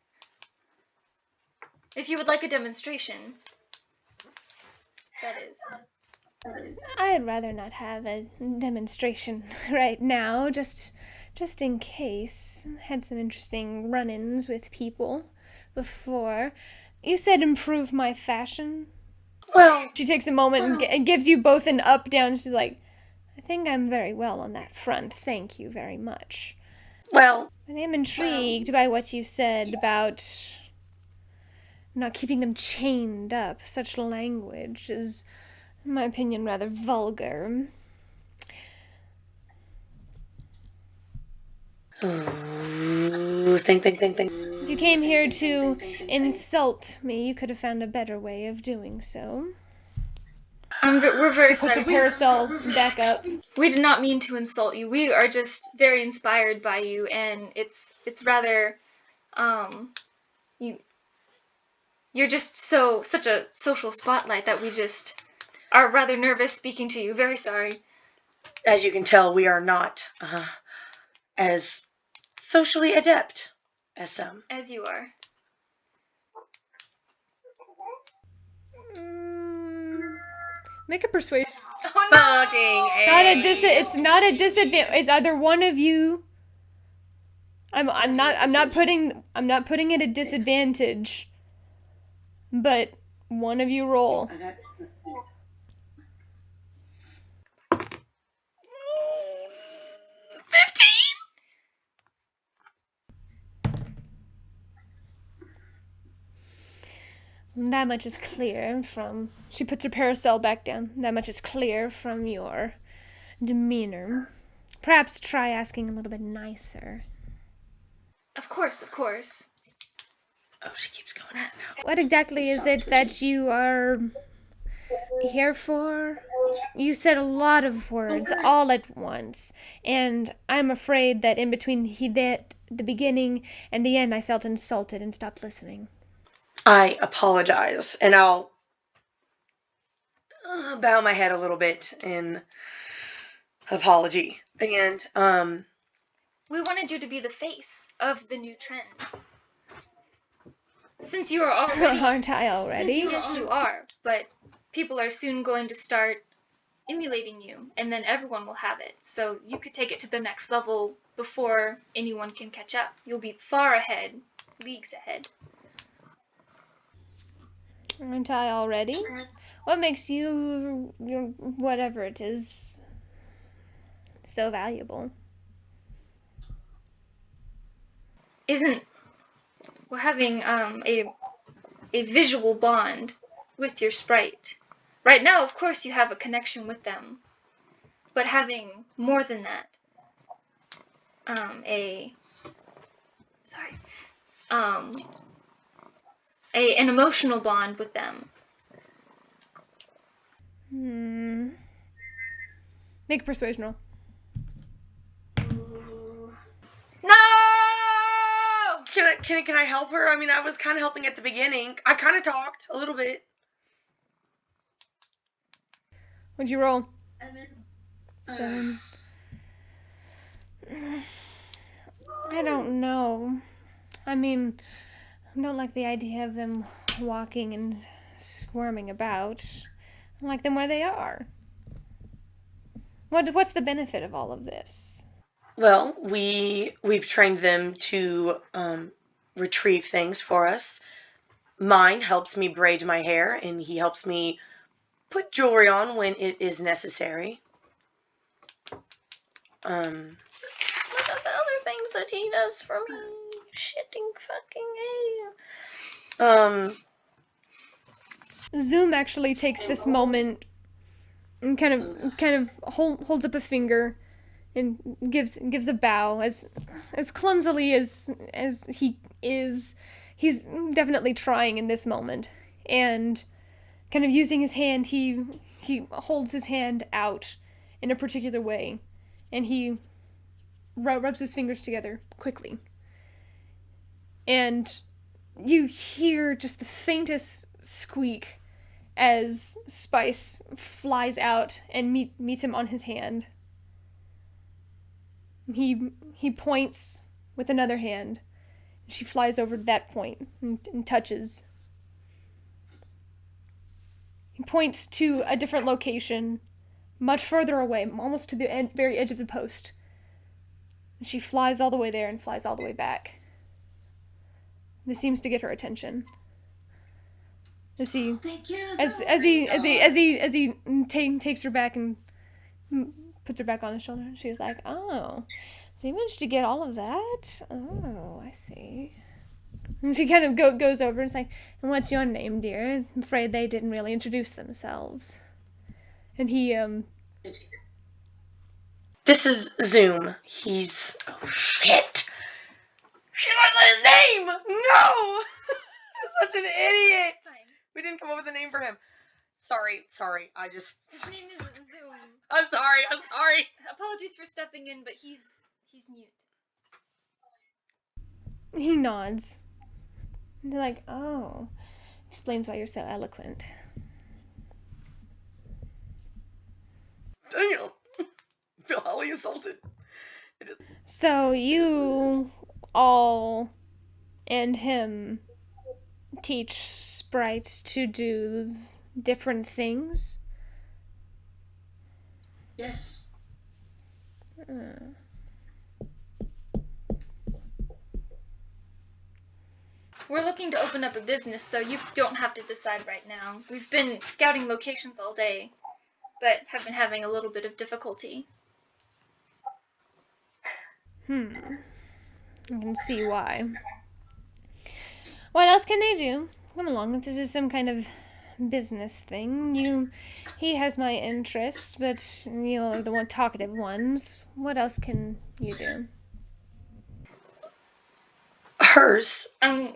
If you would like a demonstration, that is. I'd rather not have a demonstration right now, just in case. Had some interesting run-ins with people before. You said improve my fashion? Well, She takes a moment and gives you both an up-down. She's like, I think I'm very well on that front. Thank you very much. well, I am intrigued by what you said about not keeping them chained up. Such language is, in my opinion, rather vulgar. ooh, think. If you came here to insult me, you could have found a better way of doing so. We're very Puts her sorry. parasol back up. We did not mean to insult you. We are just very inspired by you, and it's rather, you're just such a social spotlight that we just are rather nervous speaking to you. Very sorry. As you can tell, we are not as socially adept as some. As you are. Make a persuasion. Oh no! Fucking It's not a disadvantage. It's either one of you. I'm not putting it at disadvantage. But one of you roll. 15? That much is clear from. She puts her parasol back down. That much is clear from your demeanor. Perhaps try asking a little bit nicer. Of course. Oh, she keeps going at it now. What exactly is it that you are here for? You said a lot of words all at once, and I'm afraid that in between the beginning and the end I felt insulted and stopped listening. I apologize, and I'll bow my head a little bit in apology. And We wanted you to be the face of the new trend. Since you are already... Aren't I already? Yes, you are, but people are soon going to start emulating you, and then everyone will have it. So you could take it to the next level before anyone can catch up. You'll be far ahead, leagues ahead. Aren't I already? What makes you, whatever it is, so valuable? Having a visual bond with your sprite. Right now, of course, you have a connection with them, but having more than that, an emotional bond with them. Make a persuasion roll. No! Can I help her? I mean, I was kind of helping at the beginning. I kind of talked a little bit. What'd you roll? 7. 7. I don't know. I mean, I don't like the idea of them walking and squirming about. I like them where they are. What's the benefit of all of this? Well, we've trained them to retrieve things for us. Mine helps me braid my hair, and he helps me put jewelry on when it is necessary. What are the other things that he does for me? Shitting fucking Zoom actually takes this moment and kind of holds up a finger and gives a bow as clumsily as he is. He's definitely trying in this moment, and kind of using his hand, he holds his hand out in a particular way, and he rubs his fingers together quickly, and you hear just the faintest squeak as Spice flies out and meets him on his hand. He points with another hand. She flies over to that point and touches. He points to a different location, much further away, almost to the very edge of the post. And she flies all the way there and flies all the way back. This seems to get her attention. As he takes her back and puts her back on his shoulder, and she's like, "Oh, so you managed to get all of that? Oh, I see." And she kind of goes over and is like, "And what's your name, dear? I'm afraid they didn't really introduce themselves." And he This is Zoom. He's... Oh, shit! Shit, I said his name! No! I'm such an idiot! We didn't come up with a name for him. Sorry, I just... His name is Zoom. I'm sorry. Apologies for stepping in, but he's mute. he nods. And they're like, "Oh, explains why you're so eloquent." Damn. I feel highly insulted. So you all and him teach sprites to do different things? Yes. We're looking to open up a business, so you don't have to decide right now. We've been scouting locations all day, but have been having a little bit of difficulty. I can see why. What else can they do? Come along, if this is some kind of business thing. He has my interest, but you're the one talkative ones. What else can you do? Hers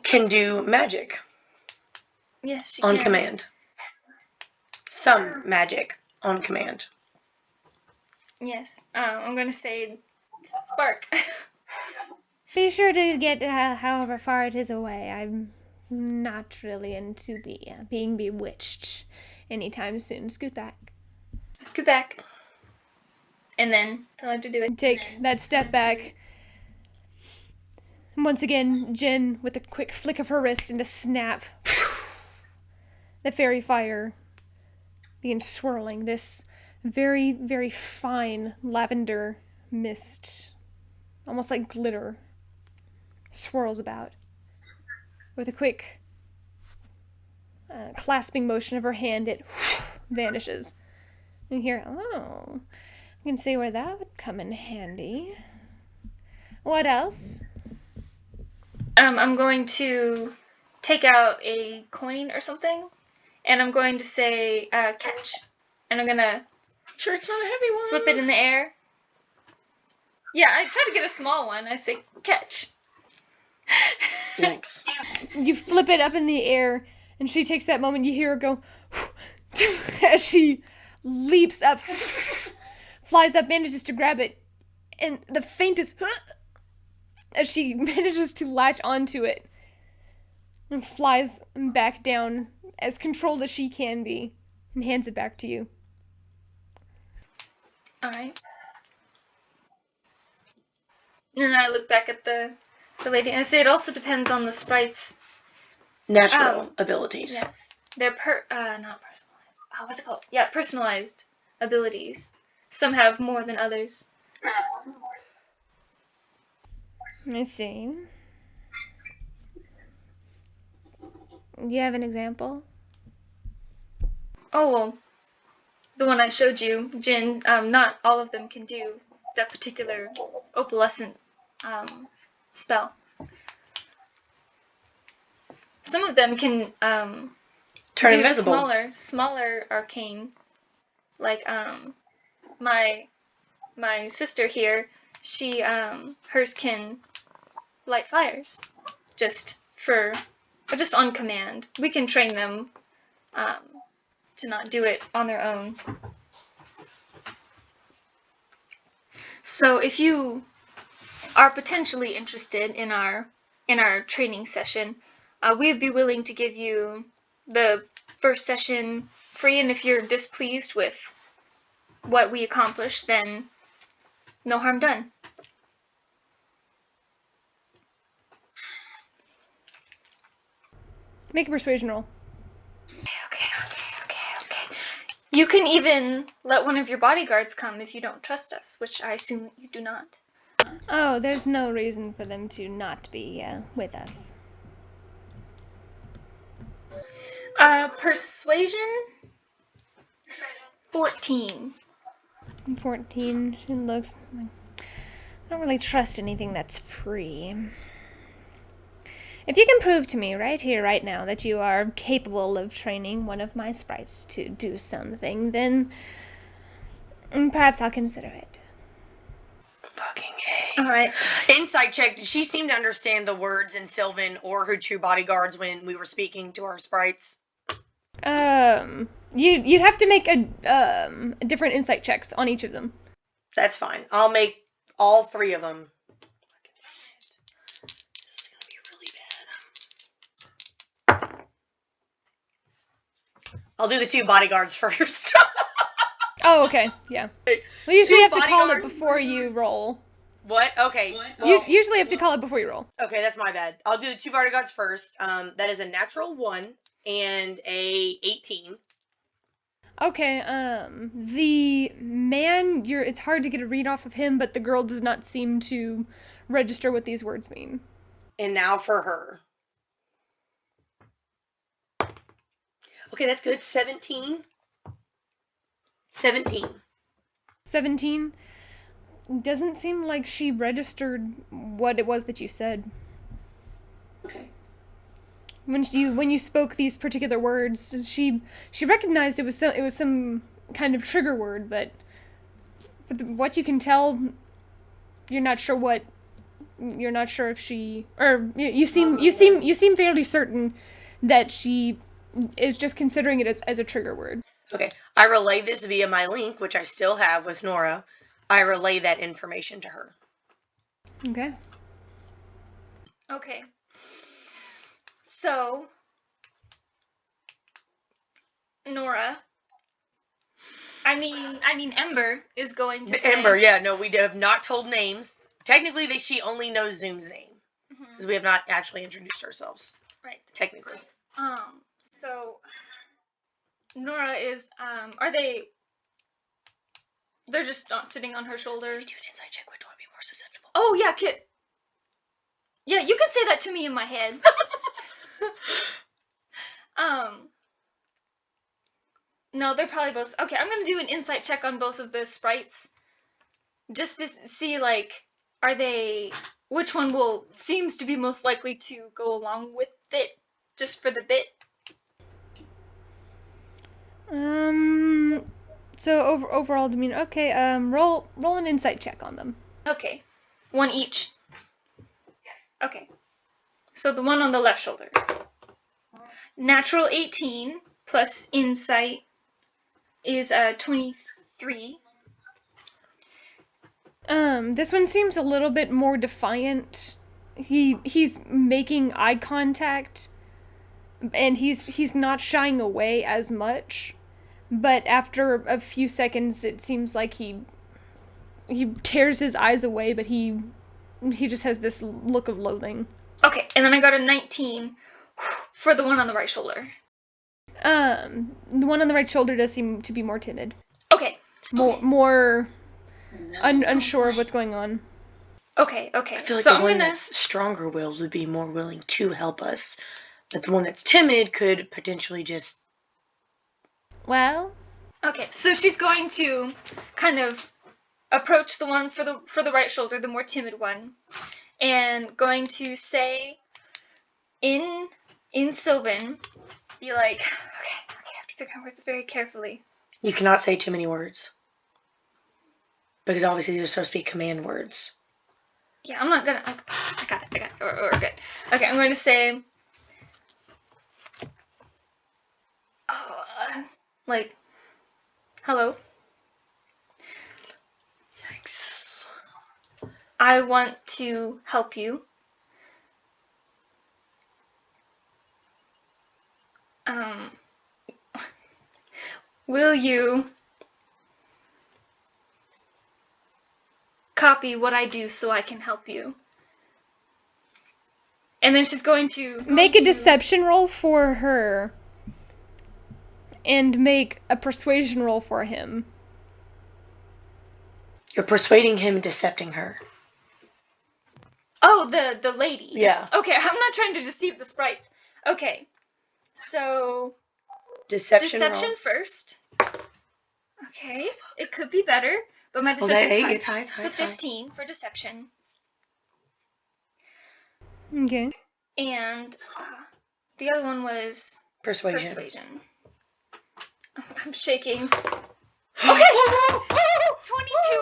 can do magic Yes, she on can. command. Some magic on command. Yes. I'm going to say spark. Be sure to get however far it is away. I'm not really into the being bewitched anytime soon. Scoot back. Scoot back. And then tell her to do it. Take that step back. And once again, Jen, with a quick flick of her wrist and a snap, the fairy fire begins swirling. This very, very fine lavender mist almost like glitter, swirls about. With a quick clasping motion of her hand, it vanishes. And you hear, oh, I can see where that would come in handy. What else? I'm going to take out a coin or something, and I'm going to say catch, and I'm gonna Sure, it's not a heavy one. flip it in the air. Yeah, I try to get a small one. I say catch. Thanks. You flip it up in the air, and she takes that moment. You hear her go as she leaps up, flies up, manages to grab it, and the faintest as she manages to latch onto it and flies back down as controlled as she can be and hands it back to you. Alright. And then I look back at the lady and I say it also depends on the sprites. Natural abilities. Yes. They're not personalized. Oh, what's it called? Yeah, personalized abilities. Some have more than others. I see. Do you have an example? Oh, well, the one I showed you, Jin, not all of them can do that particular opalescent spell. Some of them can Turn do invisible. smaller arcane. Like my sister here, she hers can light fires, just on command. We can train them to not do it on their own. So if you are potentially interested in our training session, we would be willing to give you the first session free, and if you're displeased with what we accomplish, then no harm done. Make a persuasion roll. Okay. You can even let one of your bodyguards come if you don't trust us, which I assume you do not. Oh, there's no reason for them to not be with us. Persuasion? 14. 14. She looks like... I don't really trust anything that's free. If you can prove to me right here, right now, that you are capable of training one of my sprites to do something, then perhaps I'll consider it. Fucking A. Alright. Insight check. Did she seem to understand the words in Sylvan or her two bodyguards when we were speaking to our sprites? You'd have to make a different insight checks on each of them. That's fine. I'll make all three of them. This is gonna be really bad. I'll do the two bodyguards first. Oh, okay, yeah. We usually Two have to call it bodyguards. before you roll. What? Okay. What? Well, Usually have to call it before you roll. okay, that's my bad. I'll do the two bodyguards first. That is a natural 1 and a 18. Okay, the man, it's hard to get a read off of him, but the girl does not seem to register what these words mean. And now for her. Okay, that's good. 17. 17. 17 doesn't seem like she registered what it was that you said. Okay. When you spoke these particular words, she recognized it was some kind of trigger word, but for what you can tell, you're not sure if she, or you seem fairly certain that she is just considering it as a trigger word. Okay. I relay this via my link, which I still have with Nora. I relay that information to her. Okay. Okay. So, Nora, I mean Ember is going to say... Ember, yeah, no, we have not told names. Technically, she only knows Zoom's name. Mhm. Because we have not actually introduced ourselves. Right. Technically. So, Nora is, they're just sitting on her shoulder. Do an insight check. Which one would be more susceptible? Oh, yeah, yeah, you can say that to me in my head. No, they're probably both... Okay, I'm gonna do an insight check on both of those sprites. Just to see, like, are they... Which one seems to be most likely to go along with it, just for the bit. So overall demeanor. Okay, roll an insight check on them. Okay. One each. Yes. Okay. So the one on the left shoulder. Natural 18 plus insight is 23. This one seems a little bit more defiant. He's making eye contact, and he's not shying away as much. But after a few seconds, it seems like he tears his eyes away, but he just has this look of loathing. Okay, and then I got a 19 for the one on the right shoulder. The one on the right shoulder does seem to be more timid. Okay. More unsure of what's going on. Okay. I feel like So the I'm one gonna... that's stronger willed would be more willing to help us, but the one that's timid could potentially just. Well, Okay, so she's going to kind of approach the one for the right shoulder, the more timid one, and going to say in Sylvan, be like, okay, I have to pick my words very carefully. You cannot say too many words. Because obviously they're supposed to be command words. Yeah, I'm not gonna... Okay, I got it. We're good. Okay, I'm going to say... like, hello? Yikes. I want to help you. Will you copy what I do so I can help you? And then she's going to... make a deception roll for her. And make a persuasion roll for him. You're persuading him and decepting her. Oh, the lady. Yeah. Okay, I'm not trying to deceive the sprites. Okay, so... Deception roll. first. Okay, it could be better, but my Well, deception's it's high. So 15 for deception. Okay. And the other one was Persuasion. I'm shaking. Okay! 22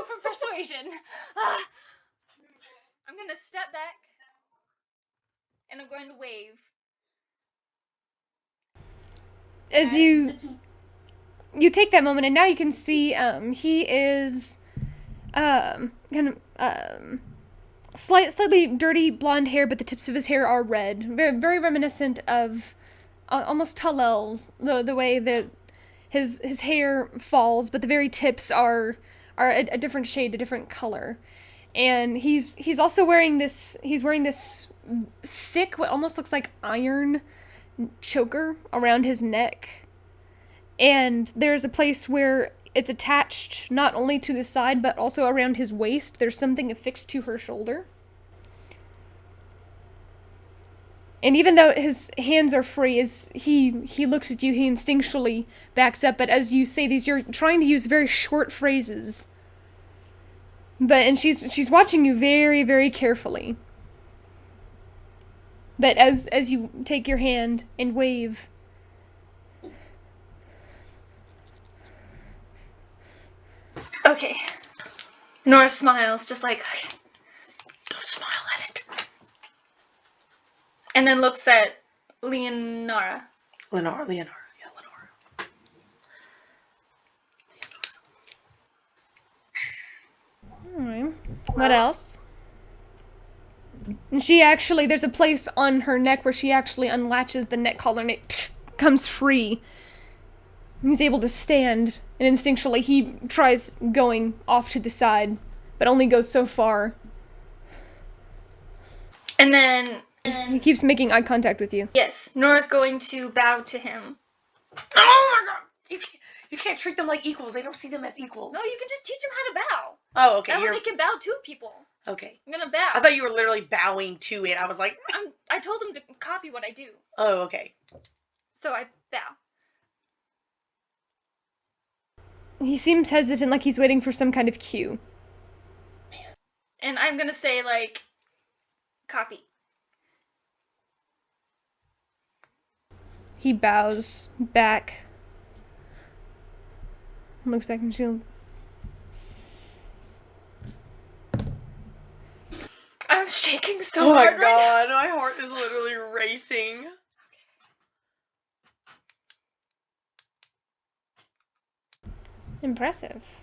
for persuasion. I'm gonna step back, and I'm going to wave. As you take that moment, and now you can see he is kind of slightly dirty blonde hair, but the tips of his hair are red, very reminiscent of almost Talel's, the way that his hair falls, but the very tips are a different shade, a different color. And he's also wearing this thick, what almost looks like iron choker around his neck. And there's a place where it's attached not only to the side but also around his waist. There's something affixed to her shoulder. And even though his hands are free, as he looks at you, he instinctually backs up. But as you say these, you're trying to use very short phrases. And she's watching you very, very carefully. But as you take your hand and wave, Okay. Nora smiles, just like, okay. Don't smile at it. And then looks at Leonora. Lenora. alright. What else? And she actually, there's a place on her neck where she actually unlatches the neck collar and it comes free. He's able to stand, and instinctually he tries going off to the side, but only goes so far. And then, He keeps making eye contact with you. yes, Nora's going to bow to him. Oh my god! You can't treat them like equals. They don't see them as equals. No, you can just teach him how to bow. Oh, okay. That way You're they can bow to people. Okay. I'm gonna bow. I thought you were literally bowing to it. I was like, I told him to copy what I do, oh, okay. so I bow. He seems hesitant, like he's waiting for some kind of cue. And I'm gonna say, like, copy. He bows back. Looks back and she'll... I'm shaking so Oh my hard right god, my heart is literally racing. Impressive.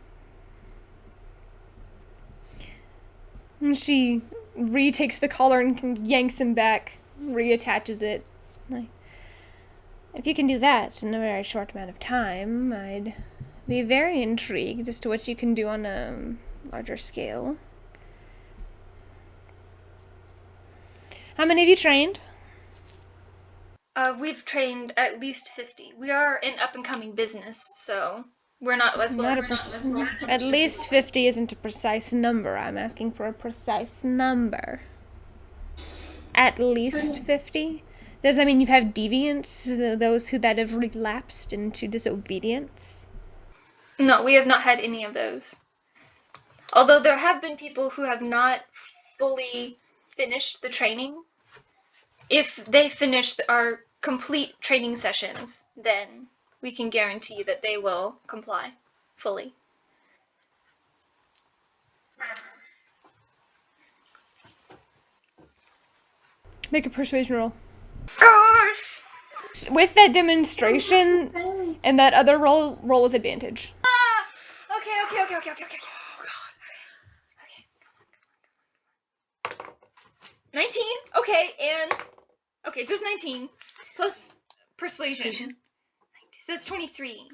And she retakes the collar and yanks him back, reattaches it. Like, if you can do that in a very short amount of time, I'd be very intrigued as to what you can do on a larger scale. How many have you trained? We've trained at least 50. We are an up-and-coming business, so we're not as well as At least 50 isn't a precise number. I'm asking for a precise number. At least 50? Does that mean you have deviants, those that have relapsed into disobedience? No, we have not had any of those. Although there have been people who have not fully finished the training. If they finish our complete training sessions, then we can guarantee that they will comply fully. Make a persuasion roll. Gosh! With that demonstration and that other roll with advantage. Okay. 19? Okay, and... Okay, just 19. Plus persuasion. So that's 23.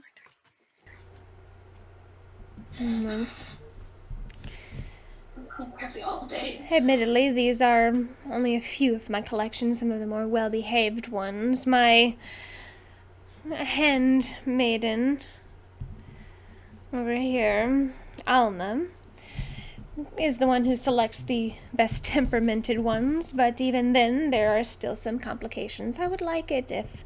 Nice. Happy all day. Admittedly, these are only a few of my collection, some of the more well-behaved ones. My handmaiden over here, Alma, is the one who selects the best temperamented ones, but even then, there are still some complications. I would like it if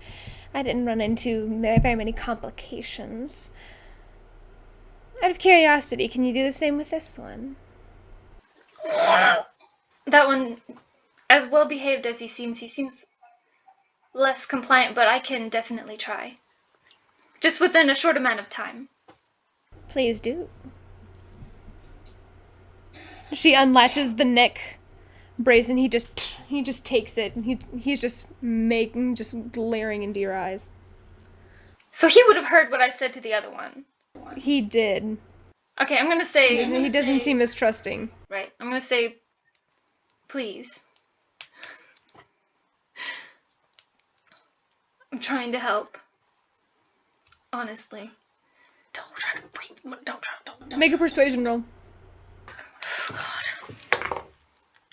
I didn't run into very many complications. Out of curiosity, can you do the same with this one? That one, as well behaved as he seems less compliant, but I can definitely try. Just within a short amount of time. Please do. She unlatches the neck brace and he just takes it and he's just glaring into your eyes. So he would have heard what I said to the other one. He did. Okay, I'm gonna say... He doesn't seem as trusting. Right, I'm gonna say, please. I'm trying to help. Honestly. Don't try to breathe. Don't. Make a persuasion roll.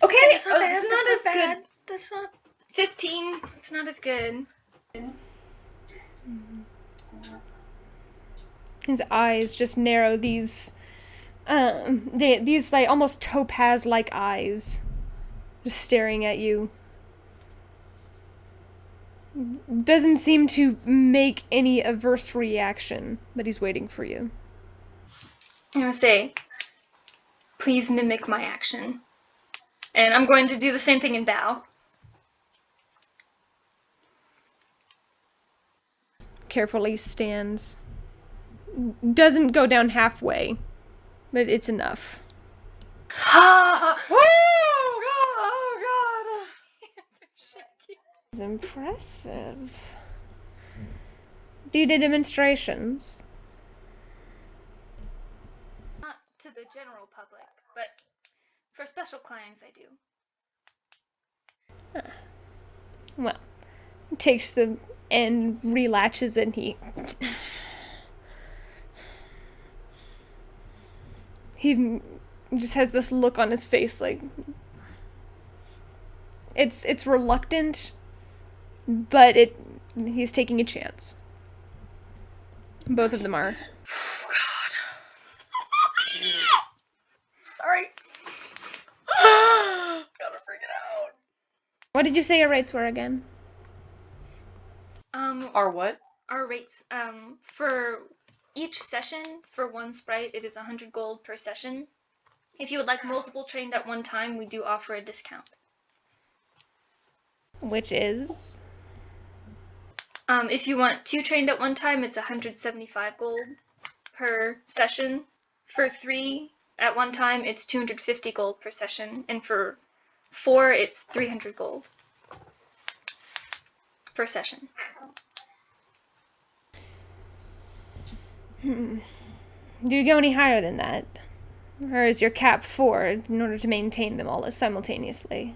Okay, That's not bad. it's That's not not as bad. good. That's not... 15, it's not as good. His eyes just narrow, these like almost topaz-like eyes, just staring at you. Doesn't seem to make any averse reaction, but he's waiting for you. I'm gonna say, please mimic my action. And I'm going to do the same thing in bow. Carefully stands. Doesn't go down halfway, but it's enough. Oh, God. It's impressive. Do you do demonstrations? Not to the general public, but for special clients I do. Well, he takes the end, relatches it, and he just has this look on his face, like it's reluctant, but he's taking a chance. Both of them are. Oh, God. Sorry. What did you say your rates were again? Or what? Our rates, for each session, for one sprite, it is 100 gold per session. If you would like multiple trained at one time, we do offer a discount. Which is? If you want 2 trained at one time, it's 175 gold per session. For 3 at one time, it's 250 gold per session. And for 4, it's 300 gold per session. Do you go any higher than that? Or is your cap 4 in order to maintain them all simultaneously?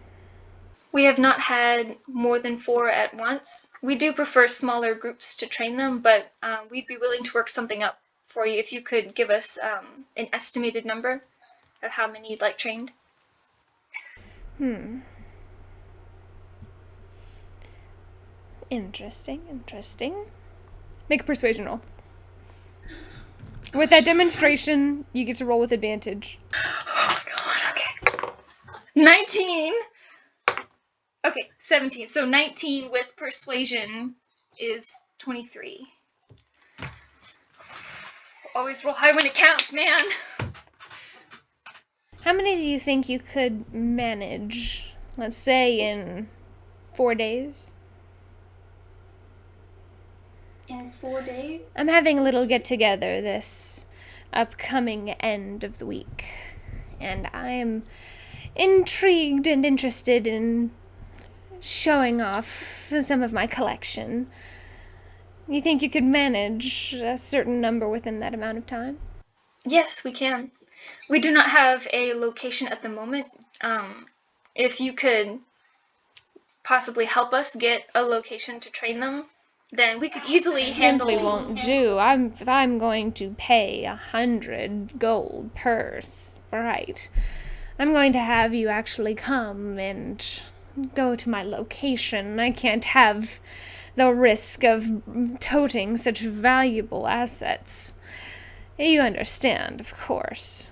We have not had more than 4 at once. We do prefer smaller groups to train them, but we'd be willing to work something up for you if you could give us an estimated number of how many you'd like trained. Interesting. Make a persuasion roll. With that demonstration, you get to roll with advantage. Oh my god, okay. 19! Okay, 17. So 19 with persuasion is 23. Always roll high when it counts, man! How many do you think you could manage, let's say, in 4 days? In 4 days? I'm having a little get-together this upcoming end of the week, and I am intrigued and interested in showing off some of my collection. You think you could manage a certain number within that amount of time? Yes, we can. We do not have a location at the moment. If you could possibly help us get a location to train them, then we could easily handle. Simply won't do. If I'm going to pay 100 gold per sprite, I'm going to have you actually come and go to my location. I can't have the risk of toting such valuable assets. You understand, of course.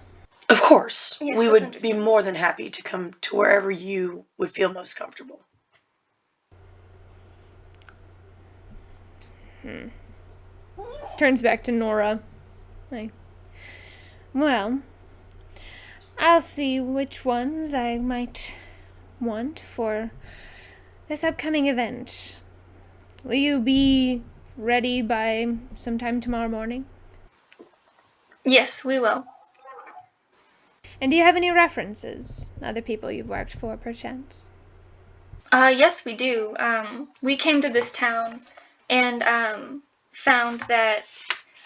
Of course. Yes, We that's would be understandable. more than happy to come to wherever you would feel most comfortable. Turns back to Nora. Like, well, I'll see which ones I might want for this upcoming event. Will you be ready by sometime tomorrow morning? Yes, we will. And do you have any references? Other people you've worked for, perchance? Yes, we do. We came to this town and found that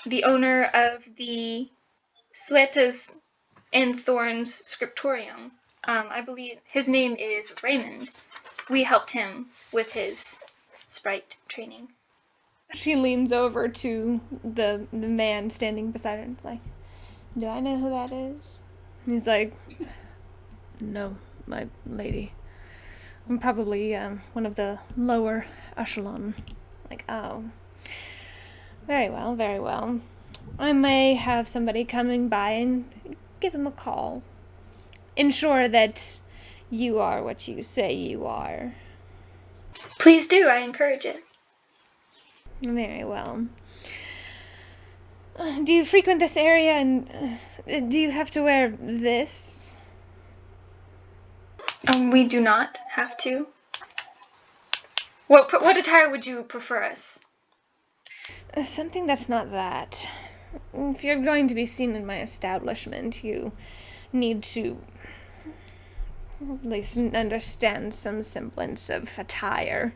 the owner of the Suetas and Thorns scriptorium, I believe his name is Raymond. We helped him with his sprite training. She leans over to the man standing beside her and is like, do I know who that is? And he's like, no, my lady. I'm probably one of the lower echelon. Like, oh. Very well, very well. I may have somebody coming by and give him a call. Ensure that you are what you say you are. Please do, I encourage it. Very well. Do you frequent this area and do you have to wear this? We do not have to. What attire would you prefer us? Something that's not that. If you're going to be seen in my establishment, you need to at least understand some semblance of attire.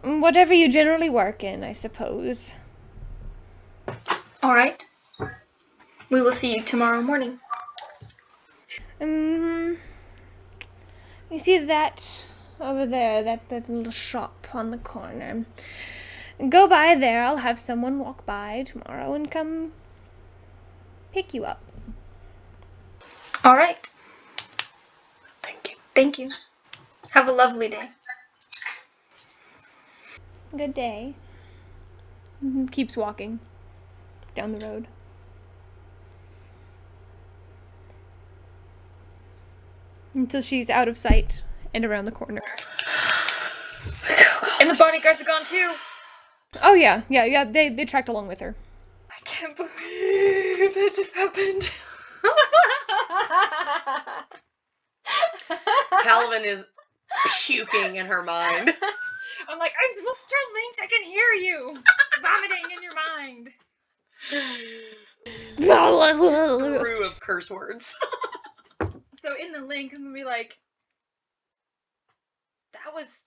Whatever you generally work in, I suppose. All right. We will see you tomorrow morning. You see that over there, that little shop on the corner? Go by there, I'll have someone walk by tomorrow and come pick you up. All right. Thank you. Thank you. Have a lovely day. Good day. Keeps walking down the road. Until she's out of sight and around the corner. And the bodyguards are gone too. Oh yeah, they tracked along with her. I can't believe that just happened. Talavin is puking in her mind. I'm like, I'm supposed to turn linked. I can hear you vomiting in your mind. Brew of curse words. So in the link, I'm gonna be like, that was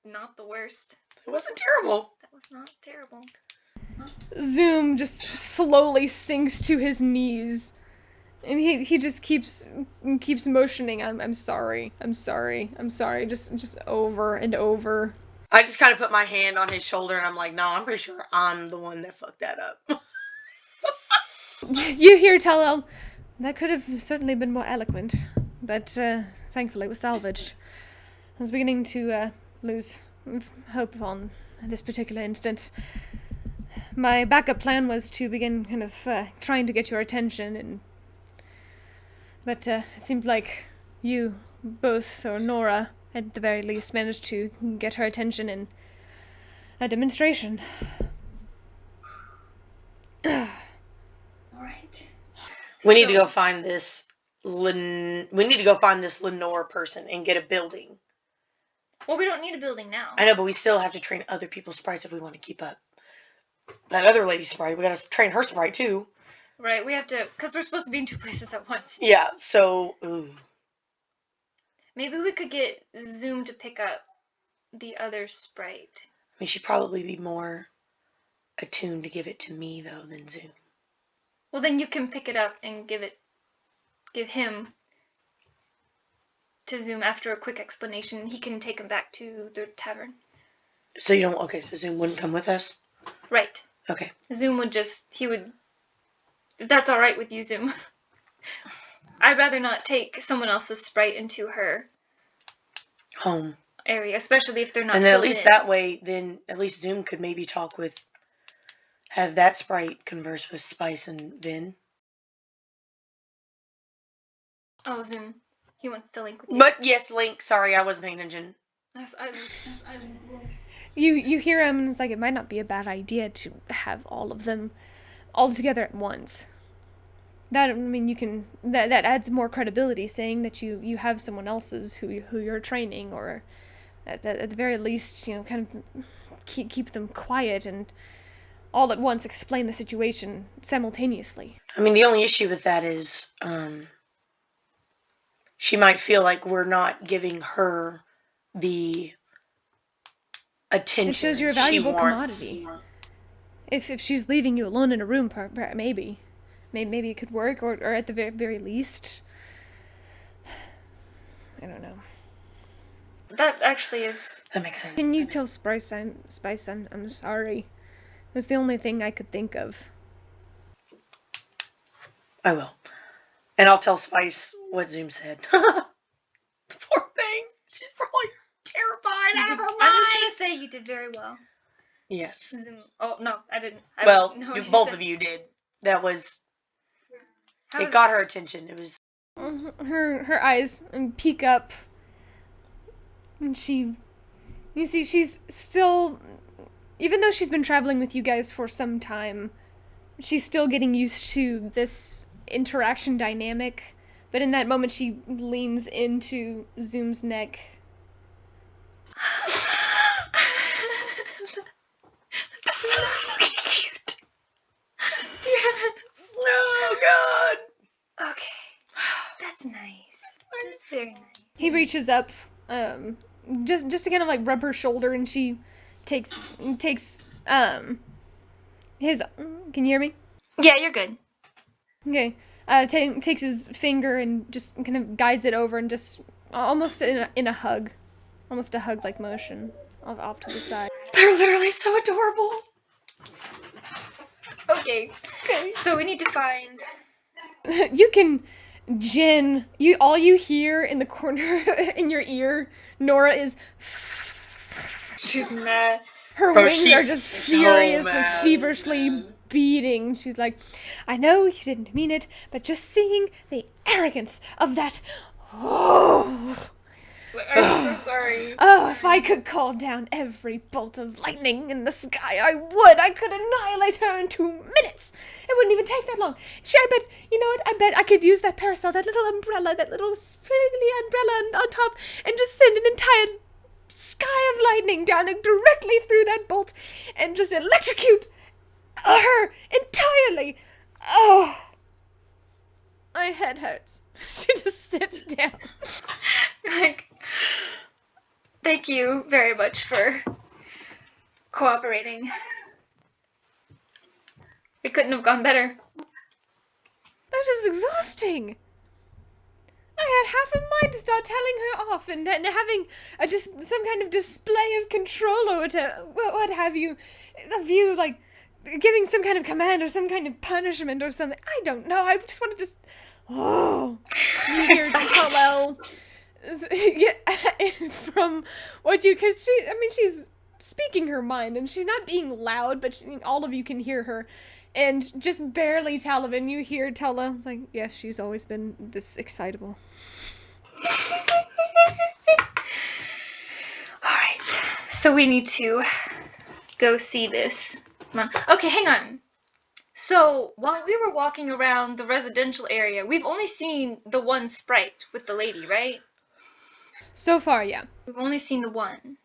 not the worst. It wasn't terrible. That was not terrible. Zoom just slowly sinks to his knees. And he just keeps motioning. I'm sorry. Just over and over. I just kind of put my hand on his shoulder and I'm like, no, I'm pretty sure I'm the one that fucked that up. You hear Talal, that could have certainly been more eloquent, but thankfully it was salvaged. I was beginning to lose hope on this particular instance. My backup plan was to begin kind of trying to get your attention, but it seemed like you both, or Nora, at the very least, managed to get her attention in a demonstration. Alright. We need to go find this Lenore person and get a building. Well, we don't need a building now. I know, but we still have to train other people's sprites if we want to keep up. That other lady's sprite, we gotta train her sprite too. Right, we have to, because we're supposed to be in 2 places at once. Yeah, so, ooh. Maybe we could get Zoom to pick up the other sprite. I mean, she'd probably be more attuned to give it to me, though, than Zoom. Well, then you can pick it up and give him to Zoom after a quick explanation. He can take him back to the tavern. So you don't, okay, so Zoom wouldn't come with us? Right. Okay. Zoom would if that's alright with you, Zoom. I'd rather not take someone else's sprite into her Home. area, especially if they're not And then at filled least in. that way, then at least Zoom could maybe have that sprite converse with Spice and Vin. Oh, Zoom. He wants to link with you. But yes, Link, sorry, I wasn't paying attention. You hear him, and it's like, it might not be a bad idea to have all of them all together at once. That, I mean, you can, that adds more credibility, saying that you have someone else's who you're training, or at the very least, kind of keep them quiet and all at once explain the situation simultaneously. I mean, the only issue with that is, she might feel like we're not giving her the attention It shows you're a she valuable wants. commodity. If she's leaving you alone in a room, maybe it could work, or at the very least, I don't know. That actually is... That makes sense. Can you tell Spice I'm sorry? It was the only thing I could think of. I will. And I'll tell Spice what Zoom said. The poor thing. She's probably terrified out of her I was mind. gonna say you did very well. Yes. Zoom. Oh, no, I didn't. Well, no, both of you did. That was... It got her attention. It was... Her eyes peek up, and you see she's still, even though she's been traveling with you guys for some time, she's still getting used to this interaction dynamic, but in that moment she leans into Zoom's neck. So cute. Yes. Oh, God. Okay. That's nice. That's very nice. He reaches up, just to kind of like rub her shoulder, and she takes his. Can you hear me? Yeah, you're good. Okay. Takes his finger and just kind of guides it over, and just almost in a hug, almost a hug-like motion off to the side. They're literally so adorable. Okay. So we need to find... You can, Jen. All you hear in the corner in your ear, Nora is. She's mad. Her Bro, wings she's are just so furiously, mad, feverishly man. beating. She's like, I know you didn't mean it, but just seeing the arrogance of that. Oh. I'm so sorry. Oh, if I could call down every bolt of lightning in the sky, I would. I could annihilate her in 2 minutes. It wouldn't even take that long. I bet, you know what? I bet I could use that parasol, that little umbrella, that little spriggly umbrella on top, and just send an entire sky of lightning down directly through that bolt and just electrocute her entirely. Oh, my head hurts. She just sits down. Like, thank you very much for cooperating. It couldn't have gone better. That was exhausting. I had half a mind to start telling her off and having some kind of display of control or what have you, of you, like, giving some kind of command or some kind of punishment or something. I don't know. I just want to just... Oh. You hear Talel... Yeah, from what you... Because she's speaking her mind, and she's not being loud, but all of you can hear her. And just barely Talavin, you hear Tella. It's like, yes, she's always been this excitable. Alright, so we need to go see this. Okay, hang on. So, while we were walking around the residential area, we've only seen the one sprite with the lady, right? So far, yeah. We've only seen the one.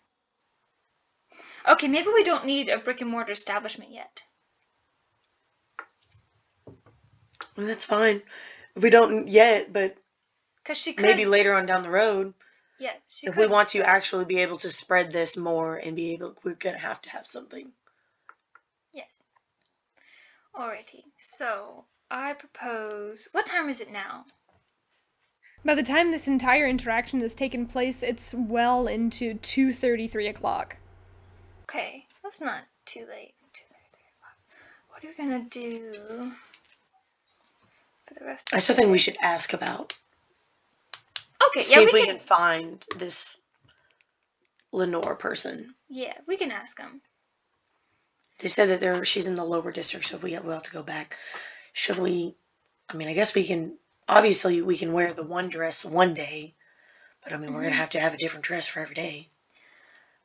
Okay, maybe we don't need a brick and mortar establishment yet. Well, that's fine. We don't yet, but Because she could... maybe later on down the road, Yeah, she if could... we want to actually be able to spread this more and be able, we're going to have something. Yes. Alrighty, so I propose... What time is it now? By the time this entire interaction has taken place, it's well into 2:30, 3 o'clock. Okay, that's not too late. 2:30, 3 o'clock. What are we gonna do for the rest of I still the think we day? should ask about. Okay, See yeah, if we we can... can find this Lenore person. Yeah, we can ask him. They said that she's in the lower district, so we'll have to go back. Should we? I mean, I guess we can. Obviously, we can wear the one dress one day, but I mean, we're gonna have to have a different dress for every day.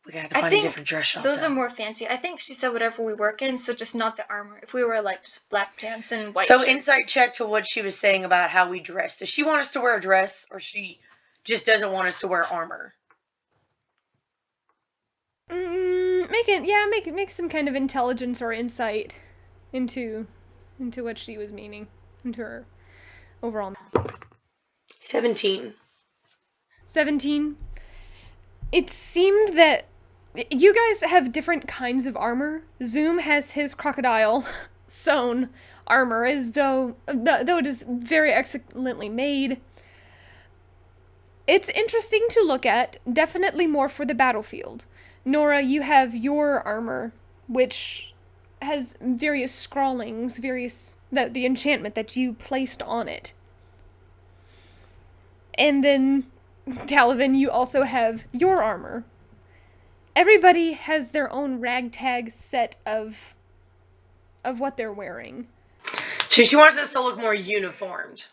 We're gonna have to I find a think different dress shop. Those though. are more fancy. I think she said whatever we work in, so just not the armor. If we were like just black pants and white So shirt. insight check to what she was saying about how we dress. Does she want us to wear a dress, or she just doesn't want us to wear armor? Make some kind of intelligence or insight into what she was meaning, into her overall. 17. 17. It seemed that you guys have different kinds of armor. Zoom has his crocodile sewn armor, as though it is very excellently made. It's interesting to look at, definitely more for the battlefield. Nora, you have your armor, which has various scrawlings, the enchantment that you placed on it. And then, Talavin, you also have your armor. Everybody has their own ragtag set of what they're wearing. So she wants us to look more uniformed.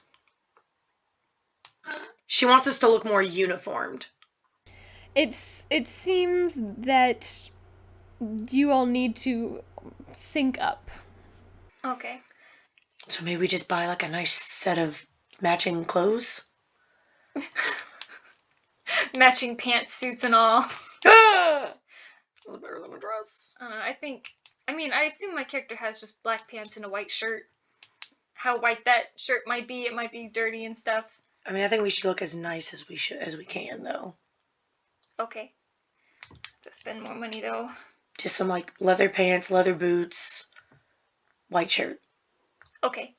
She wants us to look more uniformed. It seems that you all need to sync up. Okay. So maybe we just buy like a nice set of matching clothes. Matching pantsuits and all. Ah! That's better than a dress. I don't know, I assume my character has just black pants and a white shirt. How white that shirt might be, it might be dirty and stuff. I mean, I think we should look as nice as we can, though. Okay. To spend more money though. Just some like leather pants, leather boots, white shirt, Okay.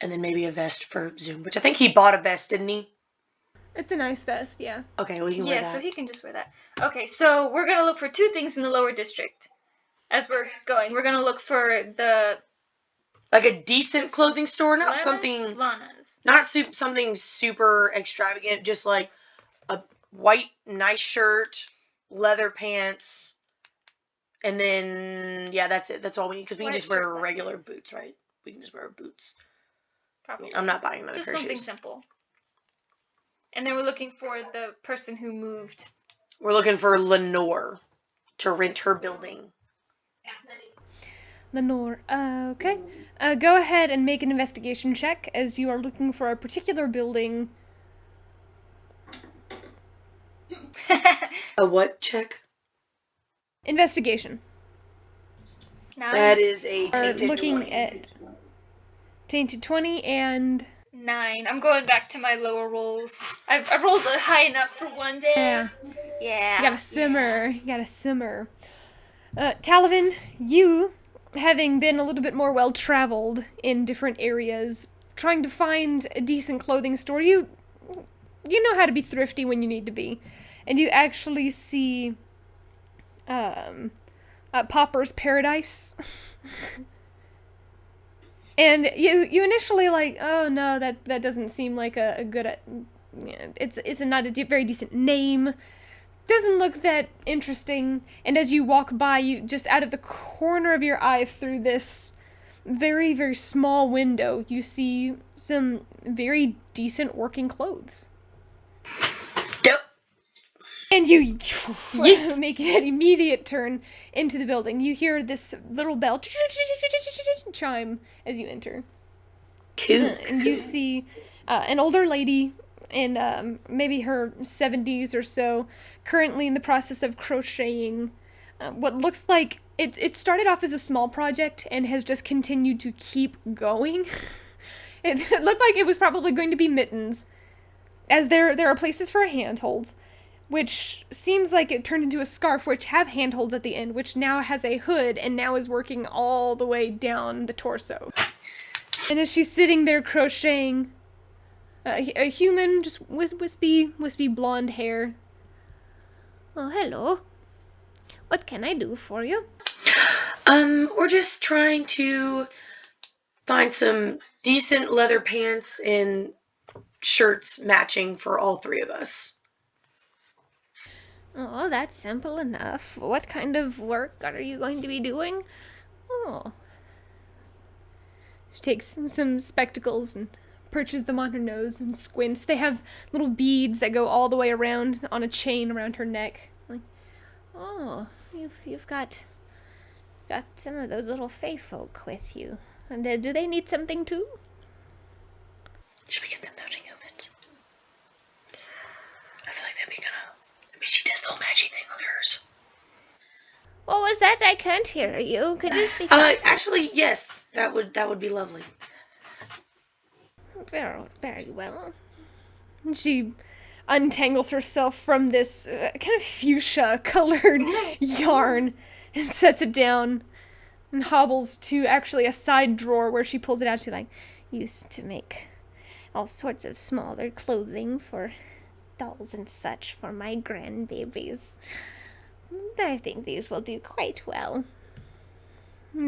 and then maybe a vest for Zoom. Which I think he bought a vest, didn't he? It's a nice vest, yeah. Okay, we can wear Yeah, that. so he can just wear that. Okay, so we're gonna look for 2 things in the lower district. As we're going, we're gonna look for the Like a decent clothing store, not Lanas? something, Lanas. not something super extravagant. Just like a white nice shirt, leather pants, and then yeah, that's it. That's all we need because we can White just wear shirt, black regular pants. boots, right? We can just wear boots. I Probably. mean, I'm not buying another Just pair of something shoes. simple. And then we're looking for the person who moved. We're looking for Lenore to rent her building. Lenore. Okay. Go ahead and make an investigation check as you are looking for a particular building. A what check? Investigation. That is a Are tainted looking 20. at Tainted 20 and 9. I'm going back to my lower rolls. I rolled a high enough for one day. yeah. Yeah. You gotta simmer. You gotta simmer. Talavin, you, having been a little bit more well-traveled in different areas, trying to find a decent clothing store, you know how to be thrifty when you need to be. And you actually see, Popper's Paradise. And you initially like, oh no, that doesn't seem like a good, it's not a very decent name. Doesn't look that interesting. And as you walk by, you just out of the corner of your eye through this very, very small window, you see some very decent working clothes. Dope. And you make an immediate turn into the building. You hear this little bell chime as you enter. Cool. And you see an older lady in maybe her 70s or so, currently in the process of crocheting what looks like it started off as a small project and has just continued to keep going. It looked like it was probably going to be mittens, as there are places for handholds, which seems like it turned into a scarf, which have handholds at the end, which now has a hood and now is working all the way down the torso. And as she's sitting there crocheting, a human, just wispy blonde hair. Oh, hello. What can I do for you? We're just trying to find some decent leather pants and shirts matching for all three of us. Oh, that's simple enough. What kind of work are you going to be doing? Oh. She takes some spectacles and perches them on her nose and squints. They have little beads that go all the way around on a chain around her neck. Like, oh, you've got some of those little fae folk with you. And do they need something too? Should we get them magic outfits? I feel like that'd be kind of... I mean, she does the whole magic thing with hers. What was that? I can't hear you. Could you speak up? Actually, yes. That would be lovely. Very, very well. She untangles herself from this kind of fuchsia-colored yarn and sets it down and hobbles to actually a side drawer where she pulls it out. She used to make all sorts of smaller clothing for dolls and such for my grandbabies. I think these will do quite well.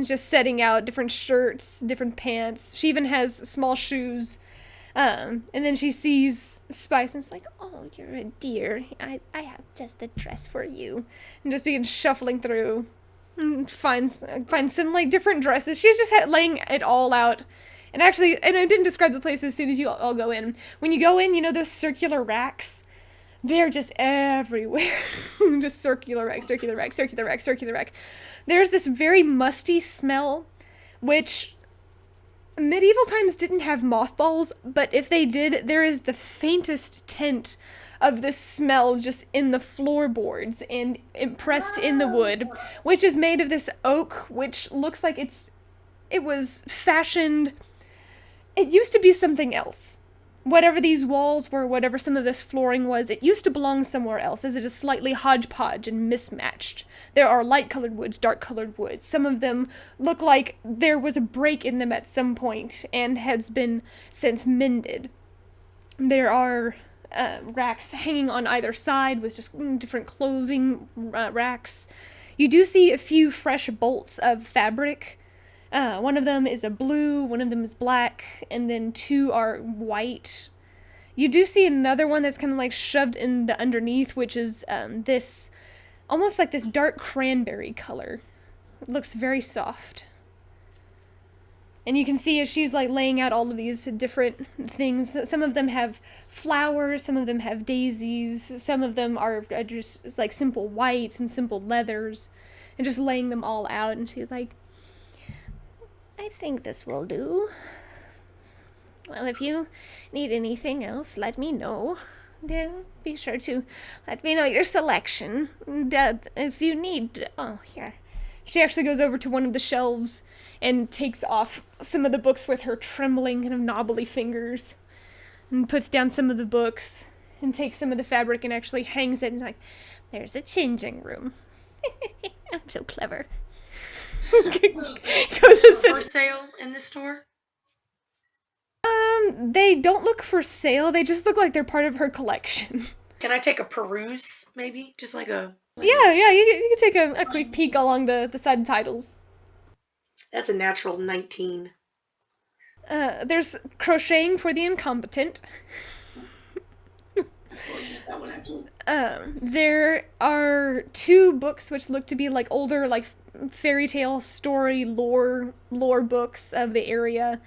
Just setting out different shirts, different pants. She even has small shoes. And then she sees Spice and is like, oh, you're a dear. I have just the dress for you. And just begins shuffling through and finds some like different dresses. She's just laying it all out. And actually, and I didn't describe the place as soon as you all go in. When you go in, you know those circular racks? They're just everywhere. Just circular rack, circular rack, circular rack, circular rack. There's this very musty smell, which medieval times didn't have mothballs, but if they did, there is the faintest tint of this smell just in the floorboards and impressed in the wood, which is made of this oak, which looks like it was fashioned. It used to be something else. Whatever these walls were, whatever some of this flooring was, it used to belong somewhere else, as it is slightly hodgepodge and mismatched. There are light-colored woods, dark-colored woods. Some of them look like there was a break in them at some point and has been since mended. There are racks hanging on either side with just different clothing racks. You do see a few fresh bolts of fabric. One of them is a blue, one of them is black, and then two are white. You do see another one that's kind of like shoved in the underneath, which is this, almost like this dark cranberry color. It looks very soft. And you can see as she's like laying out all of these different things. Some of them have flowers, some of them have daisies, some of them are just like simple whites and simple leathers, and just laying them all out. And she's like, I think this will do. Well, if you need anything else, let me know. Be sure to let me know your selection. If you need... Oh, here. She actually goes over to one of the shelves and takes off some of the books with her trembling, kind of knobbly fingers, and puts down some of the books, and takes some of the fabric and actually hangs it, and like, there's a changing room. I'm so clever. Goes and For sits. sale in the store? They don't look for sale, they just look like they're part of her collection. Can I take a peruse, maybe? Just like a... Yeah, you can take a quick peek along the side titles. That's a natural 19. There's Crocheting for the Incompetent. There are 2 books which look to be like older, like fairy tale story lore books of the area.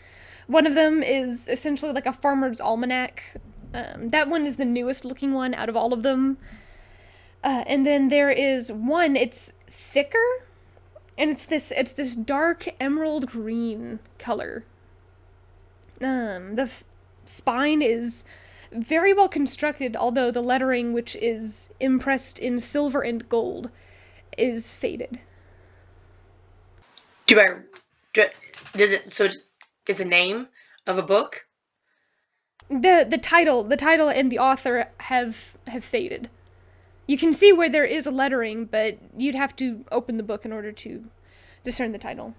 One of them is essentially like a farmer's almanac. That one is the newest looking one out of all of them. And then there is one, it's thicker, and it's this dark emerald green color. The spine is very well constructed, although the lettering, which is impressed in silver and gold, is faded. Is the name of a book? The title and the author have faded. You can see where there is a lettering, but you'd have to open the book in order to discern the title.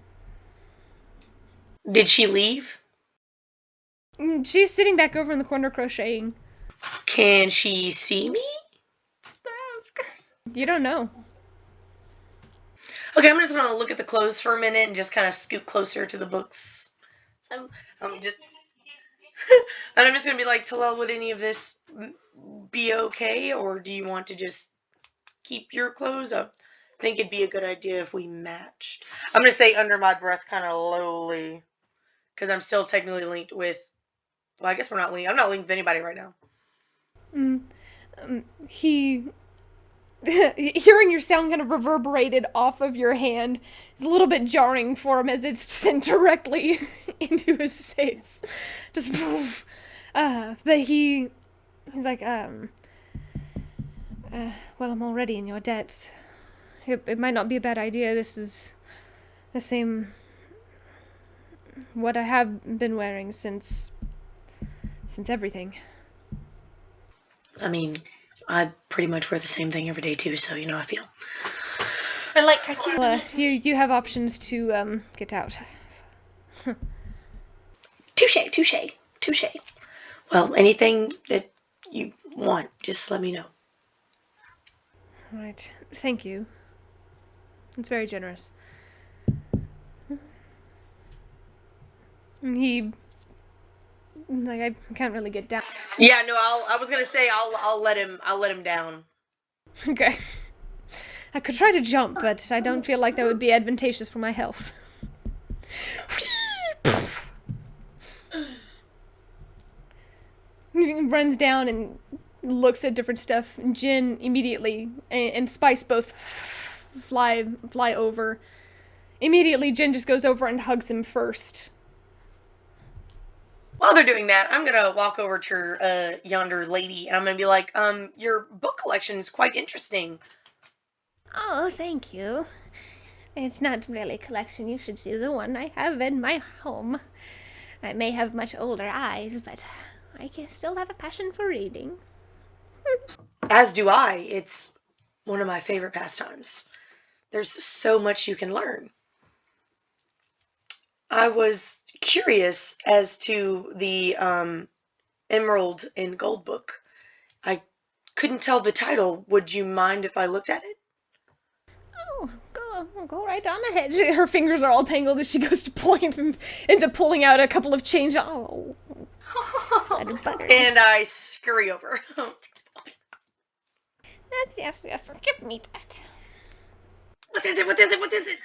Did she leave? She's sitting back over in the corner crocheting. Can she see me? You don't know. Okay, I'm just gonna look at the clothes for a minute and just kind of scoot closer to the books. I'm just, and I'm just gonna be like, Talal, would any of this be okay, or do you want to just keep your clothes up? I think it'd be a good idea if we matched. I'm gonna say under my breath, kind of lowly, because I'm still technically linked with. Well, I guess we're not linked. I'm not linked with anybody right now. Hearing your sound kind of reverberated off of your hand is a little bit jarring for him as it's sent directly into his face. Just poof. But he's like, well, I'm already in your debt. It might not be a bad idea. This is the same what I have been wearing since everything. I mean, I pretty much wear the same thing every day too, so you know I feel. I like cartoons. Well, you have options to get out. Touche. Well, anything that you want, just let me know. Right. Thank you. It's very generous. I can't really get down. Yeah, no, I was gonna say I'll let him down. Okay. I could try to jump, but I don't feel like that would be advantageous for my health. Runs down and looks at different stuff. Jin immediately and Spice both fly over. Immediately, Jin just goes over and hugs him first. While they're doing that, I'm gonna walk over to yonder lady, and I'm gonna be like, your book collection is quite interesting. Oh, thank you. It's not really a collection. You should see the one I have in my home. I may have much older eyes, but I can still have a passion for reading. As do I. It's one of my favorite pastimes. There's so much you can learn. I was curious as to the Emerald and Gold book. I couldn't tell the title. Would you mind if I looked at it? Oh, go right on ahead. Her fingers are all tangled as she goes to point and ends up pulling out a couple of change. Oh, and I scurry over. Yes. Give me that. What is it?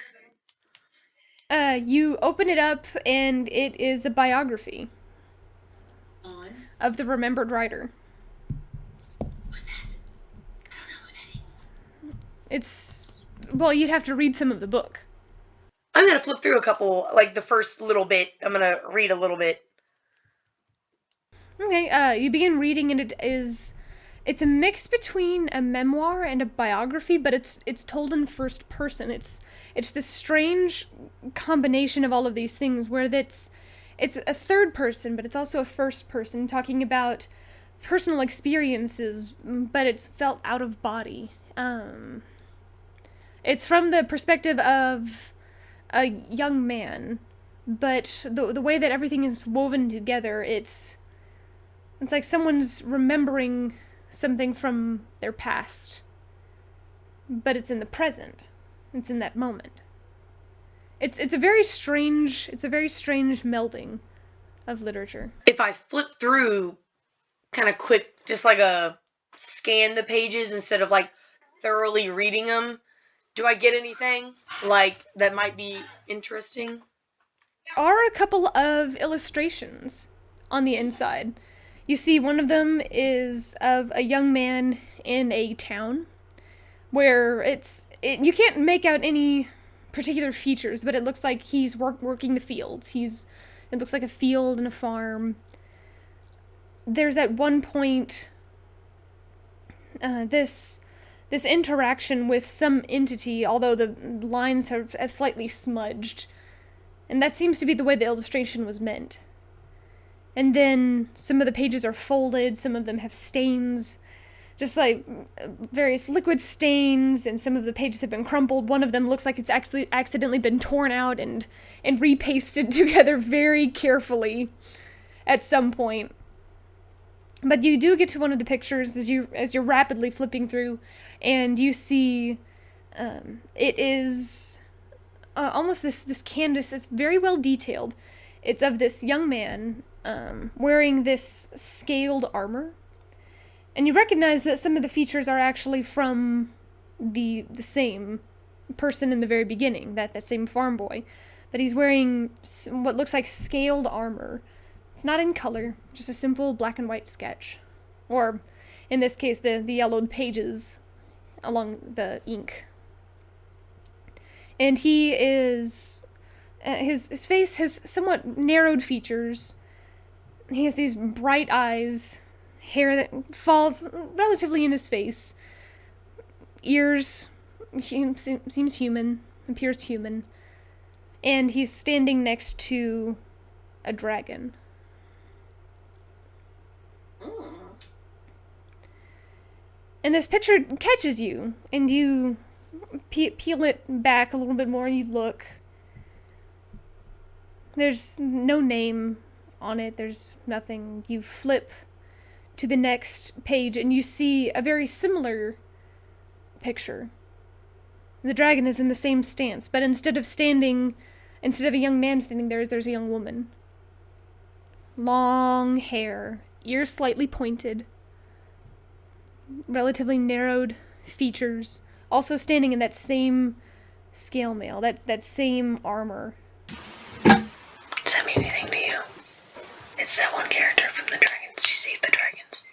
You open it up, and it is a biography of the remembered writer. Who's that? I don't know who that is. It's, well, you'd have to read some of the book. I'm gonna flip through a couple, like the first little bit. I'm gonna read a little bit. Okay, you begin reading, and it's a mix between a memoir and a biography, but it's told in first person. It's this strange combination of all of these things where it's a third person, but it's also a first person talking about personal experiences, but it's felt out of body. It's from the perspective of a young man, but the way that everything is woven together, it's like someone's remembering something from their past, but it's in the present. It's in that moment. It's a very strange melding of literature. If I flip through kind of quick, just like a scan the pages instead of like thoroughly reading them, do I get anything like that might be interesting? Are a couple of illustrations on the inside. You see one of them is of a young man in a town where you can't make out any particular features, but it looks like he's working the fields. It looks like a field and a farm. There's at one point this interaction with some entity, although the lines have slightly smudged. And that seems to be the way the illustration was meant. And then some of the pages are folded, some of them have stains, just like various liquid stains, and some of the pages have been crumpled. One of them looks like it's actually accidentally been torn out and repasted together very carefully at some point. But you do get to one of the pictures as you're rapidly flipping through, and you see it is almost this canvas. It's very well detailed. It's of this young man wearing this scaled armor, and you recognize that some of the features are actually from the same person in the very beginning, that same farm boy, but he's wearing what looks like scaled armor. It's not in color, just a simple black and white sketch, or in this case the yellowed pages along the ink. And he is his face has somewhat narrowed features. He has these bright eyes, hair that falls relatively in his face, ears, seems human, appears human, and he's standing next to a dragon. And this picture catches you, and you peel it back a little bit more, and you look. There's no name on it, there's nothing. You flip to the next page, and you see a very similar picture. The dragon is in the same stance, but instead of a young man standing there, there's a young woman. Long hair, ears slightly pointed, relatively narrowed features, also standing in that same scale mail, that same armor. Does that mean anything to you? It's that one character from the Dragons. She saved the dragons.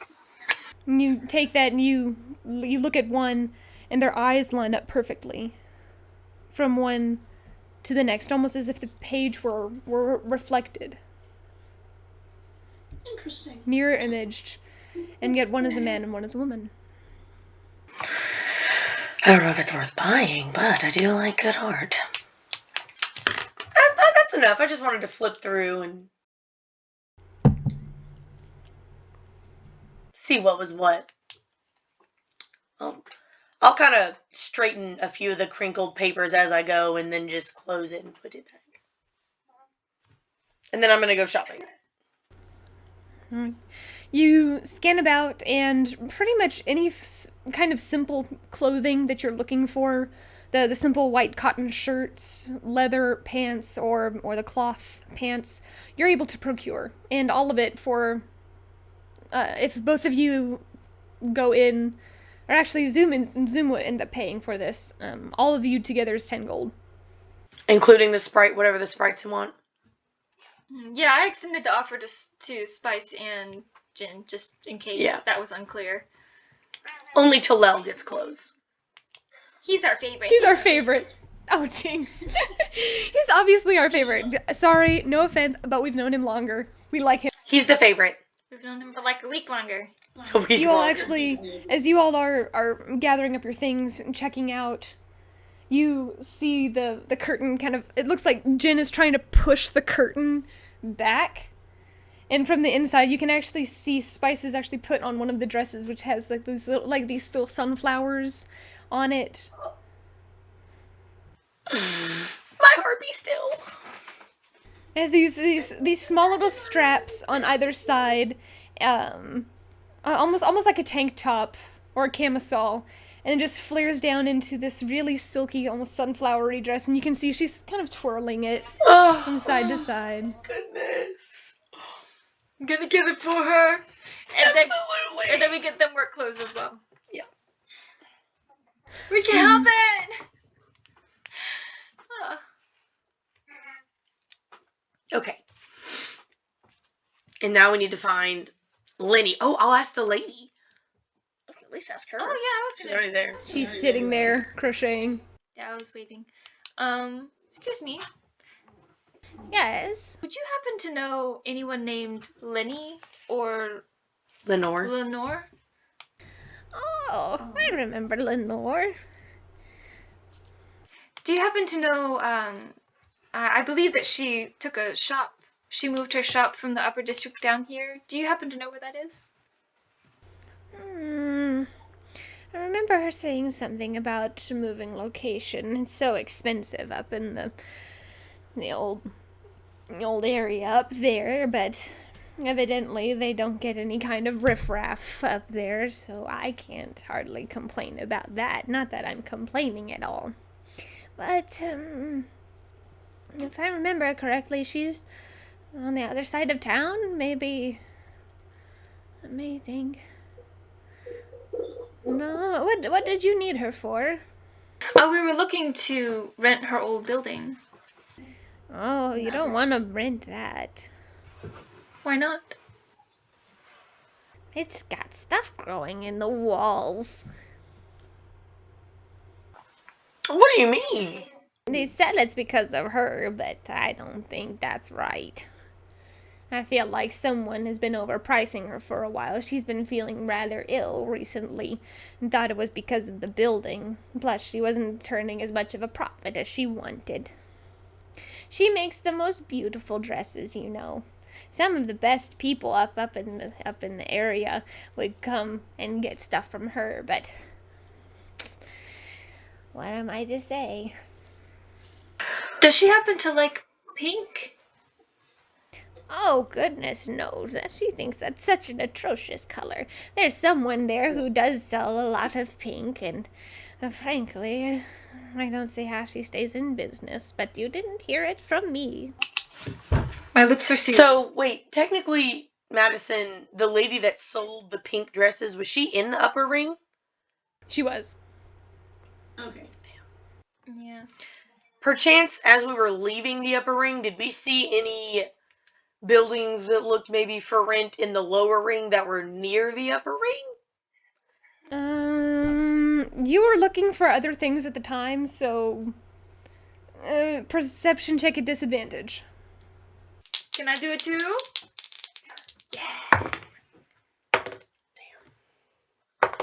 And you take that and you look at one, and their eyes line up perfectly from one to the next, almost as if the page were reflected. Interesting. Mirror imaged. And yet one is a man and one is a woman. I don't know if it's worth buying, but I do like good art. That's enough. I just wanted to flip through and see what was what. I'll kind of straighten a few of the crinkled papers as I go, and then just close it and put it back. And then I'm going to go shopping. Alright. You scan about, and pretty much any kind of simple clothing that you're looking for, the simple white cotton shirts, leather pants, or the cloth pants, you're able to procure. And all of it for, if both of you go in, or actually Zoom would end up paying for this. All of you together is 10 gold. Including the Sprite, whatever the Sprites want. Yeah, I extended the offer to Spice and Jin, just in case that was unclear. Only till Lel gets close. He's our favorite. He's our favorite. Oh, jinx. He's obviously our favorite. Sorry, no offense, but we've known him longer. We like him. He's the favorite. We've known him for like a week longer. You all actually, as you all are gathering up your things and checking out, you see the curtain kind of, it looks like Jin is trying to push the curtain back. And from the inside, you can actually see Spices actually put on one of the dresses, which has like these little sunflowers on it. My heart be still. It has these small little straps on either side, almost like a tank top or a camisole, and it just flares down into this really silky, almost sunflowery dress, and you can see she's kind of twirling it from side to side. Goodness. I'm gonna give it for her. And Absolutely. then we get them work clothes as well. Yeah. We can help it! Oh. Okay. And now we need to find Lenny. Oh, I'll ask the lady. Okay, at least ask her. Oh, yeah, I was She's gonna. already there. She's sitting there, crocheting. Yeah, I was waiting. Excuse me. Yes. Would you happen to know anyone named Lenny or Lenore. Lenore? Oh, I remember Lenore. Do you happen to know, I believe that she took a shop. She moved her shop from the upper district down here. Do you happen to know where that is? I remember her saying something about moving location. It's so expensive up in the old area up there, but evidently they don't get any kind of riffraff up there, so I can't hardly complain about that. Not that I'm complaining at all. But, if I remember correctly, she's on the other side of town, maybe. Let me think. No, what did you need her for? Oh, we were looking to rent her old building. Oh, you don't want to rent that. Why not? It's got stuff growing in the walls. What do you mean? They said it's because of her, but I don't think that's right. I feel like someone has been overpricing her for a while. She's been feeling rather ill recently and thought it was because of the building. Plus, she wasn't turning as much of a profit as she wanted. She makes the most beautiful dresses, you know. Some of the best people up in the area would come and get stuff from her, but what am I to say? Does she happen to like pink? Oh, goodness knows that she thinks that's such an atrocious color. There's someone there who does sell a lot of pink, and frankly, I don't see how she stays in business, but you didn't hear it from me. My lips are sealed. So, wait, technically, Madison, the lady that sold the pink dresses, was she in the upper ring? She was. Okay. Yeah. Perchance, as we were leaving the upper ring, did we see any buildings that looked maybe for rent in the lower ring that were near the upper ring? You were looking for other things at the time, so perception check at disadvantage. Can I do it too? Yeah. Damn.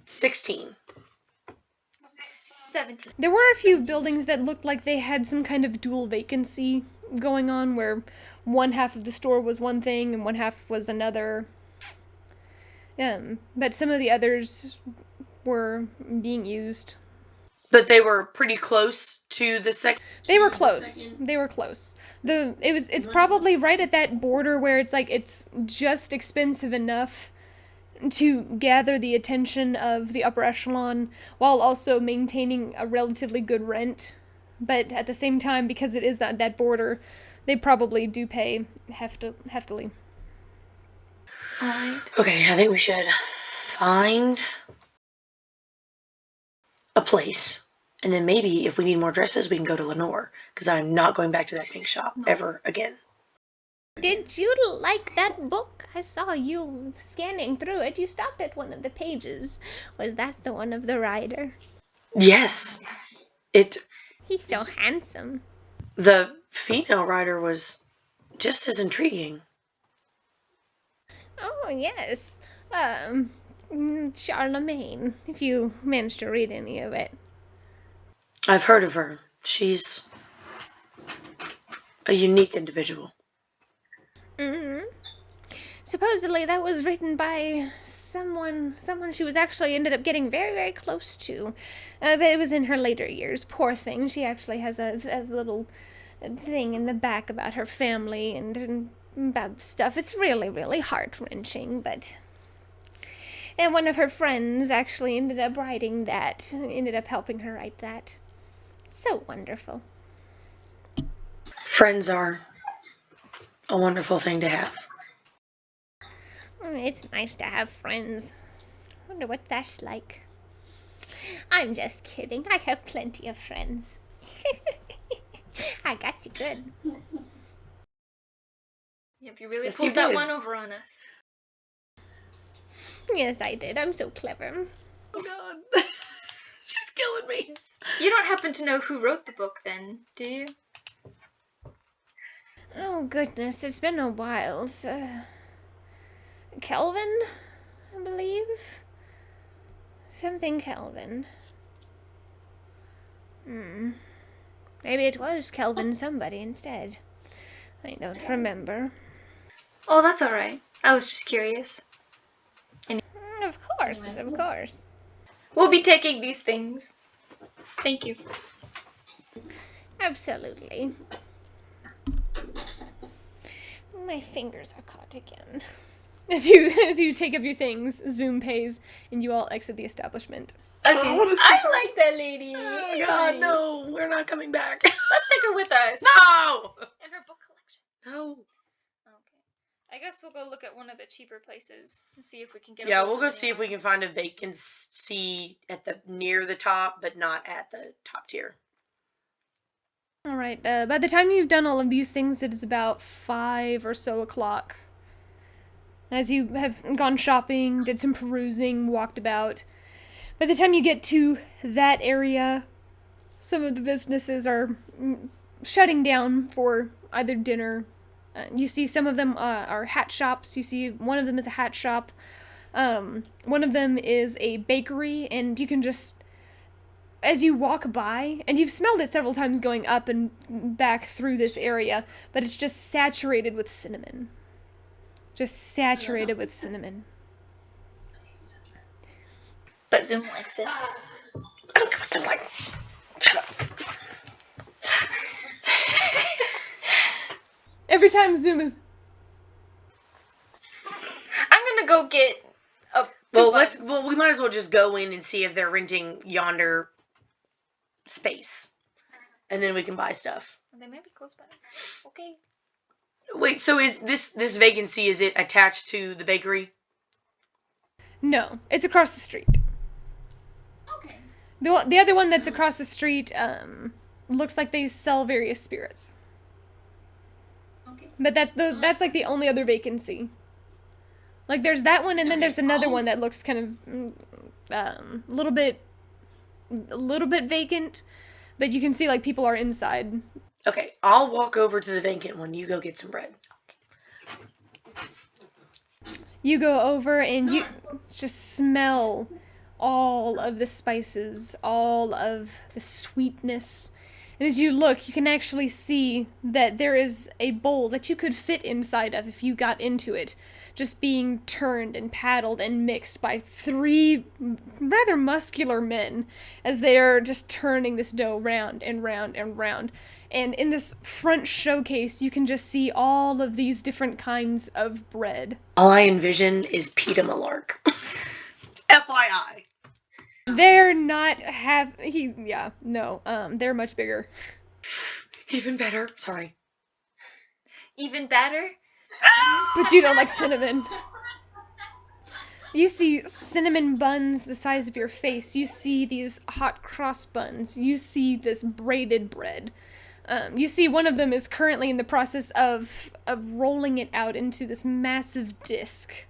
16. 17. There were a few buildings that looked like they had some kind of dual vacancy going on, where one half of the store was one thing and one half was another. But some of the others were being used. But they were pretty close to the second. They were close. They were close. It's probably right at that border where it's like it's just expensive enough to gather the attention of the upper echelon while also maintaining a relatively good rent. But at the same time, because it is that border, they probably do pay heftily. Alright. Okay, I think we should find a place And then maybe if we need more dresses, we can go to Lenore, because I'm not going back to that pink shop ever again. Did you like that book? I saw you scanning through it. You stopped at one of the pages. Was that the one of the rider? Yes. He's so handsome. The female rider was just as intriguing. Oh, yes. Charlemagne, if you managed to read any of it. I've heard of her. She's a unique individual. Mm-hmm. Supposedly that was written by someone she was actually ended up getting very, very close to. But it was in her later years. Poor thing. She actually has a little thing in the back about her family and about stuff. It's really, really heart-wrenching, but... And one of her friends actually ended up writing that, ended up helping her write that. So wonderful. Friends are a wonderful thing to have. It's nice to have friends. Wonder what that's like. I'm just kidding. I have plenty of friends. I got you good. Yep, you really Yes, pulled you that did. one over on us. Yes, I did. I'm so clever. Oh god. She's killing me. You don't happen to know who wrote the book then, do you? Oh, goodness. It's been a while. Kelvin, I believe? Something Kelvin. Maybe it was Kelvin somebody instead. I don't remember. Oh, that's alright. I was just curious. Of course. We'll be taking these things. Thank you. Absolutely. My fingers are caught again. As you take up your things, Zoom pays, and you all exit the establishment. Okay. I wanna see I like that lady. Oh She's god, nice. no. We're not coming back. Let's take her with us. No! And her book collection. No. Okay. I guess we'll go look at one of the cheaper places and see if we can get. Yeah, we'll go see if we can find a vacancy at near the top, but not at the top tier. All right. By the time you've done all of these things, it is about 5 or so o'clock. As you have gone shopping, did some perusing, walked about. By the time you get to that area, some of the businesses are shutting down for either dinner. You see some of them are hat shops. You see one of them is a hat shop. One of them is a bakery, and you can just, as you walk by, and you've smelled it several times going up and back through this area, but it's just saturated with cinnamon. Just saturated with cinnamon. But Zoom likes it. I don't care what it's like. Shut up. Every time Zoom is... I'm gonna go get a. Well, we might as well just go in and see if they're renting yonder space, and then we can buy stuff. They might be close by. Okay. Wait, so is this vacancy, is it attached to the bakery? No, it's across the street. Okay. The other one that's across the street looks like they sell various spirits. Okay. But that's like the only other vacancy. Like there's that one, and then there's another one that looks kind of a little bit vacant, but you can see like people are inside. Okay, I'll walk over to the vacant one. You go get some bread. You go over and you just smell all of the spices, all of the sweetness. And as you look, you can actually see that there is a bowl that you could fit inside of if you got into it, just being turned and paddled and mixed by 3 rather muscular men as they are just turning this dough round and round and round. And in this front showcase, you can just see all of these different kinds of bread. All I envision is Peter Malark. FYI. They're not they're much bigger. Even better. Sorry. Even better. But you don't like cinnamon. You see cinnamon buns the size of your face. You see these hot cross buns. You see this braided bread. You see one of them is currently in the process of rolling it out into this massive disc.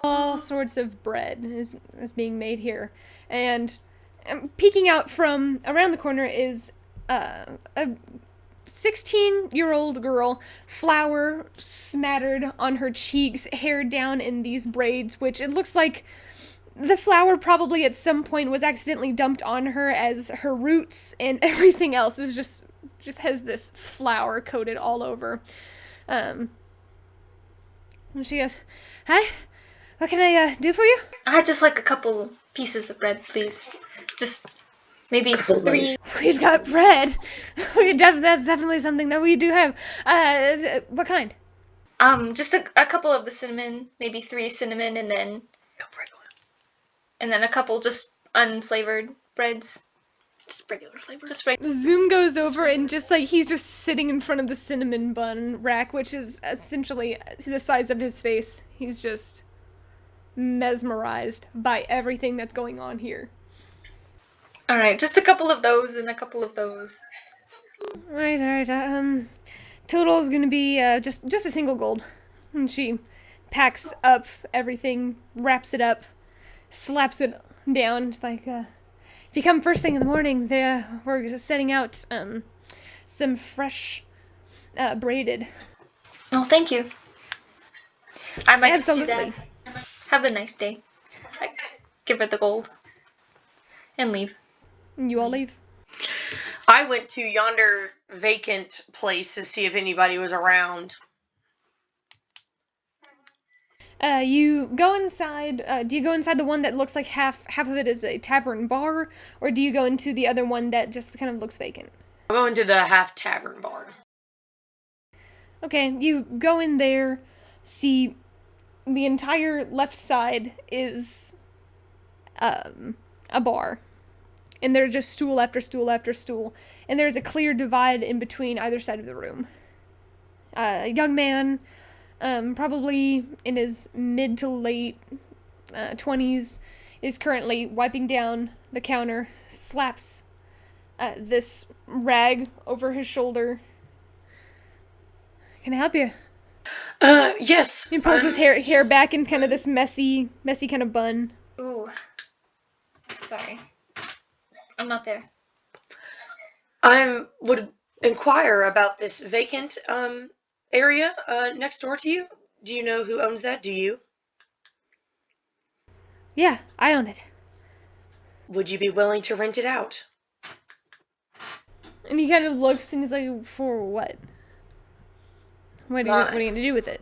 All sorts of bread is being made here. And peeking out from around the corner is a 16-year-old girl, flour smattered on her cheeks, hair down in these braids, which it looks like the flour probably at some point was accidentally dumped on her, as her roots and everything else is just has this flour coated all over. And she goes, "Hi, what can I do for you?" I'd just like a couple pieces of bread, please. Just maybe 3. We've got bread. That's definitely something that we do have. What kind? Just a couple of the cinnamon, maybe 3 cinnamon, and then a couple just unflavored breads. Just regular flavor. Just regular. Zoom goes over and just like he's just sitting in front of the cinnamon bun rack, which is essentially the size of his face. He's just mesmerized by everything that's going on here. All right, just a couple of those and a couple of those. All right. Total is gonna be just a single gold. And she packs up everything, wraps it up, slaps it down. It's like, if you come first thing in the morning, we're just setting out some fresh braided. Oh, thank you. I might Absolutely. just do that. Have a nice day. Give her the gold and leave. You all leave. I went to yonder vacant place to see if anybody was around. You go inside. Do you go inside the one that looks like half of it is a tavern bar, or do you go into the other one that just kind of looks vacant? I'll go into the half tavern bar. Okay, you go in there, see the entire left side is a bar. And there's just stool after stool after stool. And there's a clear divide in between either side of the room. A young man, probably in his mid to late 20s, is currently wiping down the counter, slaps this rag over his shoulder. Can I help you? Yes. He pulls his hair back in kind of this messy kind of bun. Ooh. Sorry. I'm not there. I would inquire about this vacant area next door to you. Do you know who owns that? Do you? Yeah, I own it. Would you be willing to rent it out? And he kind of looks and he's like, "For what? What are you gonna do with it?"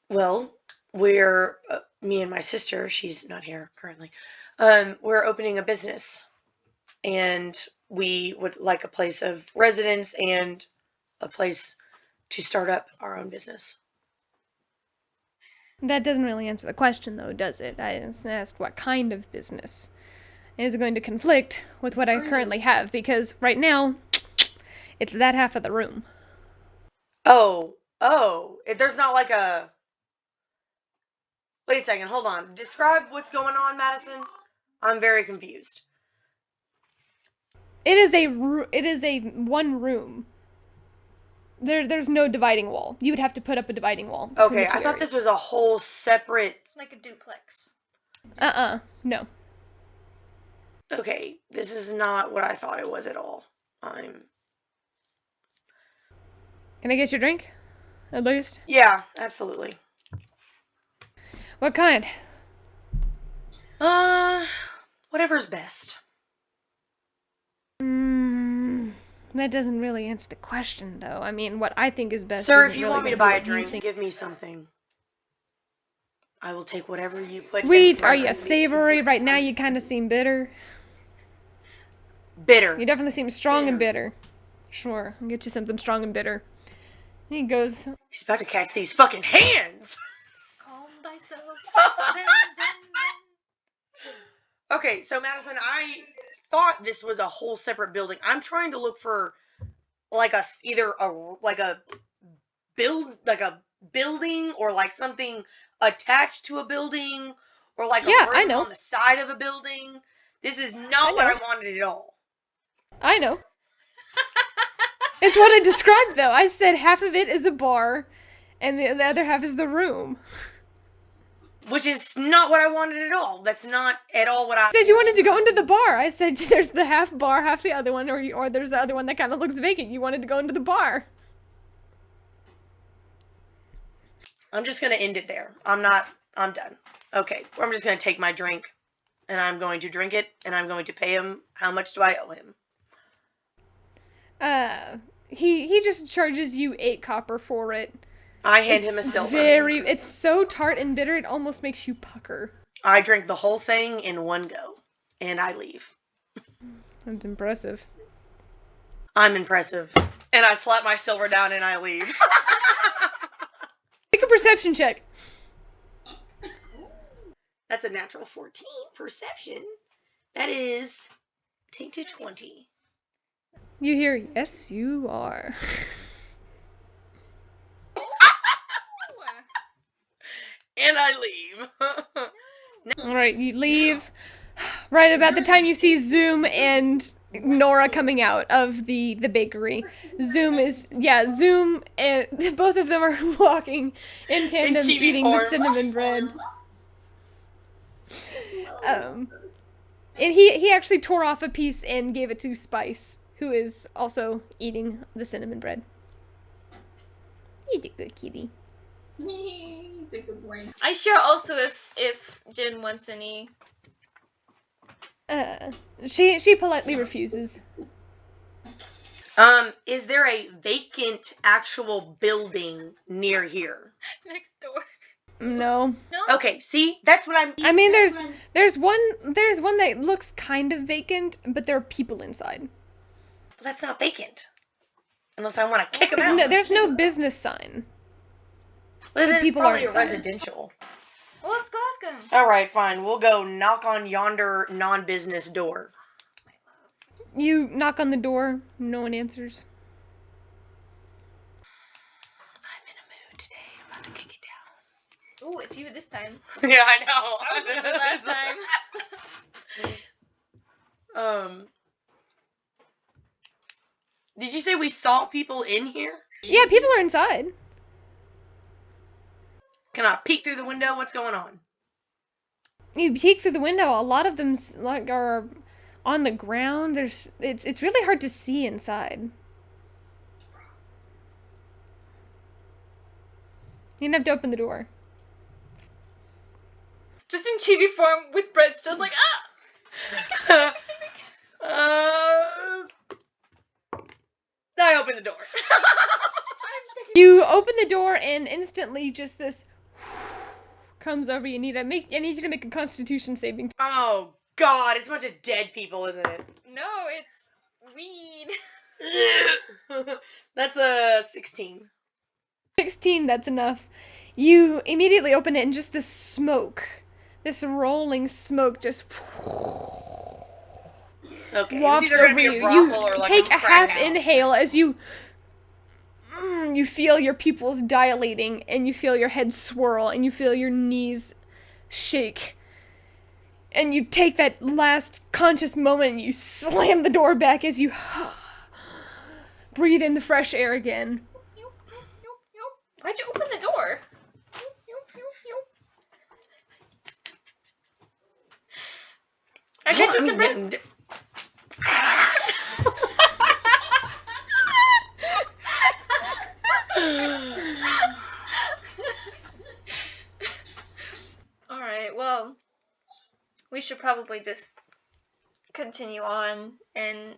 Well, we're me and my sister. She's not here currently. We're opening a business, and we would like a place of residence and a place to start up our own business. That doesn't really answer the question, though, does it? I asked what kind of business. Is it going to conflict with what I currently have? Because right now, it's that half of the room. Oh, if there's not like a... Wait a second, hold on. Describe what's going on, Madison. I'm very confused. It is a one room. There's no dividing wall. You would have to put up a dividing wall. Okay, I thought this was a whole separate... Like a duplex. No. Okay, this is not what I thought it was at all. Can I get your drink? At least? Yeah, absolutely. What kind? Whatever's best. That doesn't really answer the question, though. I mean, what I think is best. Sir, isn't if you really want me to gonna be buy a what you drink, think. give me something. I will take whatever you put. Sweet, are you savory? Right now you kind of seem bitter. Bitter. You definitely seem strong and bitter. Sure, I'll get you something strong and bitter. And he goes, He's about to catch these fucking hands! Calm thyself. Okay, so Madison, I thought this was a whole separate building. I'm trying to look for like either a building or like something attached to a building or like a Yeah, I room know. on the side of a building. This is not what I wanted at all. I know. It's what I described, though. I said half of it is a bar, and the other half is the room. Which is not what I wanted at all. That's not at all what I Said you wanted to go into the bar. I said there's the half bar, half the other one, or there's the other one that kind of looks vacant. You wanted to go into the bar. I'm just going to end it there. I'm done. Okay, I'm just going to take my drink, and I'm going to drink it, and I'm going to pay him. How much do I owe him? He just charges you 8 copper for it. I hand him a silver. It's so tart and bitter, it almost makes you pucker. I drink the whole thing in one go, and I leave. That's impressive. I'm impressive. And I slap my silver down and I leave. Make a perception check. That's a natural 14 perception. That is tainted 20. You hear, yes, you are. And I leave. Alright, you leave. Right about the time you see Zoom and Nora coming out of the bakery. Zoom and both of them are walking in tandem chibi eating form. the cinnamon bread. And he actually tore off a piece and gave it to Spice, who is also eating the cinnamon bread. Eat it, good kitty. The good boy. I share also if Jin wants any. She politely refuses. Is there a vacant actual building near here? Next door. No. No? Okay, see? That's what I'm... I mean, there's one that looks kind of vacant, but there are people inside. Well, that's not vacant. Unless I want to kick them out. There's no business sign. Well, then it's people probably aren't a inside. residential. Well, let's go ask him. Alright, fine. We'll go knock on yonder non-business door. You knock on the door, no one answers. I'm in a mood today. I'm about to kick it down. Ooh, it's you this time. Yeah, I I was in the last time. Did you say we saw people in here? Yeah, people are inside. Can I peek through the window? What's going on? You peek through the window. A lot of them are on the ground. It's really hard to see inside. You'd have to open the door. Just in chibi form with bread still like, ah! I open the door. You open the door and instantly just this comes over you. I need you to make a Constitution saving. Oh God, it's a bunch of dead people, isn't it? No, it's weed. That's a 16. 16, that's enough. You immediately open it and just this smoke, this rolling smoke just Okay. wafts over you. You take a half inhale as you feel your pupils dilating and you feel your head swirl and you feel your knees shake. And you take that last conscious moment and you slam the door back as you breathe in the fresh air again. Why'd you open the door? I got you some bread. Alright, well, we should probably just continue on and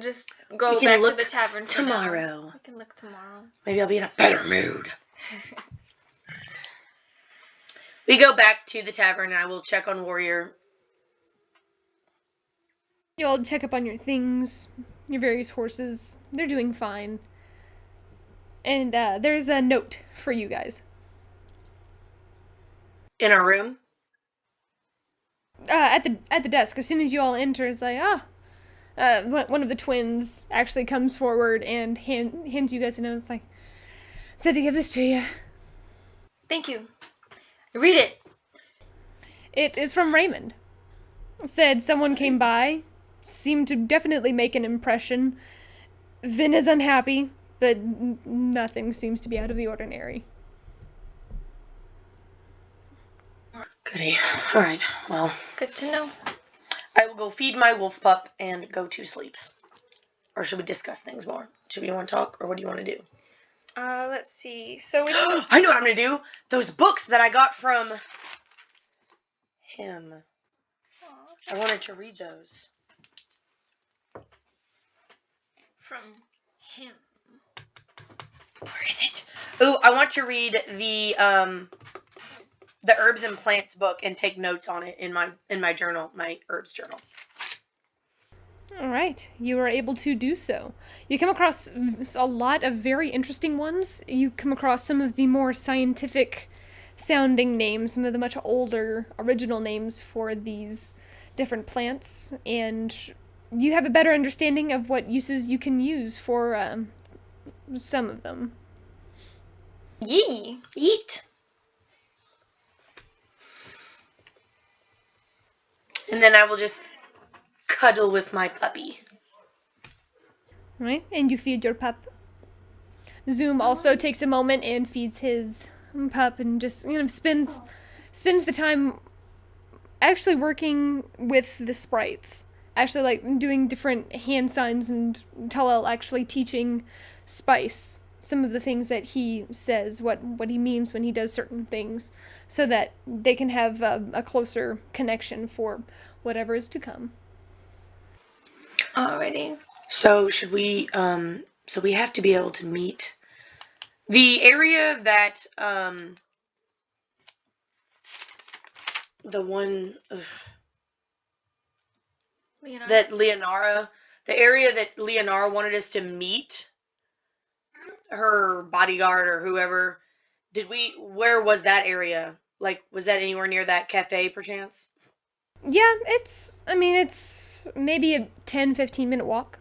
just go We can back to look the tavern for now. tomorrow. We can look tomorrow. Maybe I'll be in a better mood. We go back to the tavern and I will check on Warrior. You'll check up on your things, your various horses. They're doing fine. And there's a note for you guys. In our room? At the desk. As soon as you all enter, it's like, one of the twins actually comes forward and hands you guys a note. It's like, said to give this to you. Thank you. Read it. It is from Raymond. Said someone came by, seemed to definitely make an impression. Vin is unhappy, but nothing seems to be out of the ordinary. Goody. All right. Well, Good to know. I will go feed my wolf pup and go to sleeps. Or should we discuss things more? Should we want to talk, or what do you want to do? Let's see. So we I know what I'm gonna do. Those books that I got from him. I wanted to read those. from him. Where is it? Ooh, I want to read the herbs and plants book and take notes on it in my journal, my herbs journal. All right, you are able to do so. You come across a lot of very interesting ones. You come across some of the more scientific sounding names, some of the much older original names for these different plants, and you have a better understanding of what uses you can use for some of them. Yee. Eat. And then I will just cuddle with my puppy. Right, and you feed your pup. Zoom also takes a moment and feeds his pup and just spends the time actually working with the sprites. Actually, like, doing different hand signs, and Talal actually teaching Spice some of the things that he says, what he means when he does certain things, so that they can have a closer connection for whatever is to come. Alrighty. So should we, so we have to be able to meet the area that, the one, Leonardo. that Leonara, the area that Leonara wanted us to meet, her bodyguard or whoever, where was that area? Like, was that anywhere near that cafe, perchance? Yeah, it's maybe a 10-15 minute walk.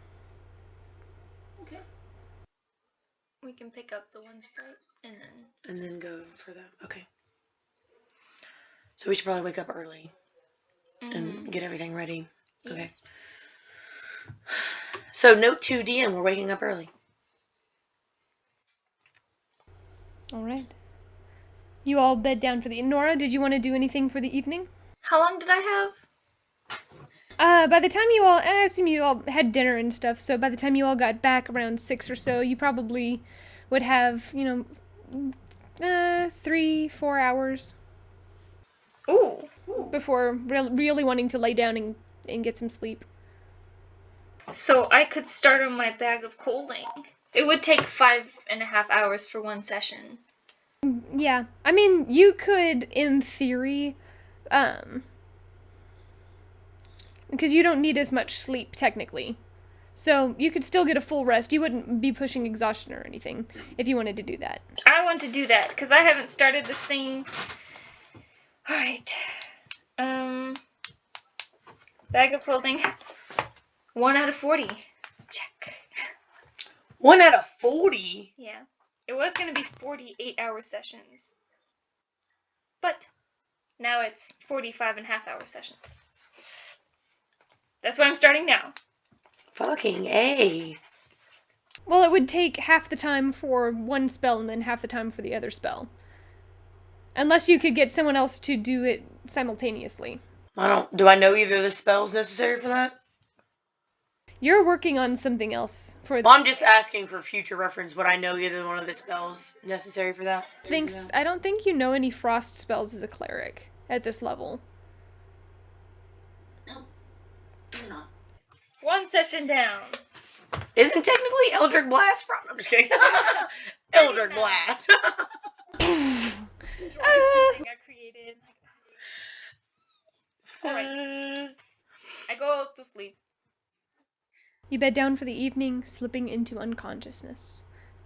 Okay. We can pick up the one sprite and then. Go for that. Okay. So we should probably wake up early and get everything ready. Okay. Yes. So note to DM, we're waking up early. All right. You all bed down for the... Nora, did you want to do anything for the evening? How long did I have? By the time you all... I assume you all had dinner and stuff, so by the time you all got back around 6 or so, you probably would have, 3-4 hours Ooh. before really wanting to lay down and get some sleep. So I could start on my bag of cooling. It would take 5.5 hours for one session. Yeah. I mean, you could, in theory, because you don't need as much sleep, technically. So you could still get a full rest. You wouldn't be pushing exhaustion or anything if you wanted to do that. I want to do that because I haven't started this thing. Alright. Bag of clothing. 1 out of 40. Check. 1 out of 40? Yeah. It was going to be 48-hour sessions. But now it's 45.5-hour sessions. That's why I'm starting now. Fucking A. Well, it would take half the time for one spell and then half the time for the other spell. Unless you could get someone else to do it simultaneously. Do I know either of the spells necessary for that? You're working on something else for Well, I'm just asking for future reference. Would I know either one of the spells necessary for that? I don't think you know any frost spells as a cleric at this level. No. You're not. One session down. Isn't technically Eldritch Blast from? I'm just kidding. Eldritch Blast. Something I created. Alright. I go to sleep. You bed down for the evening, slipping into unconsciousness.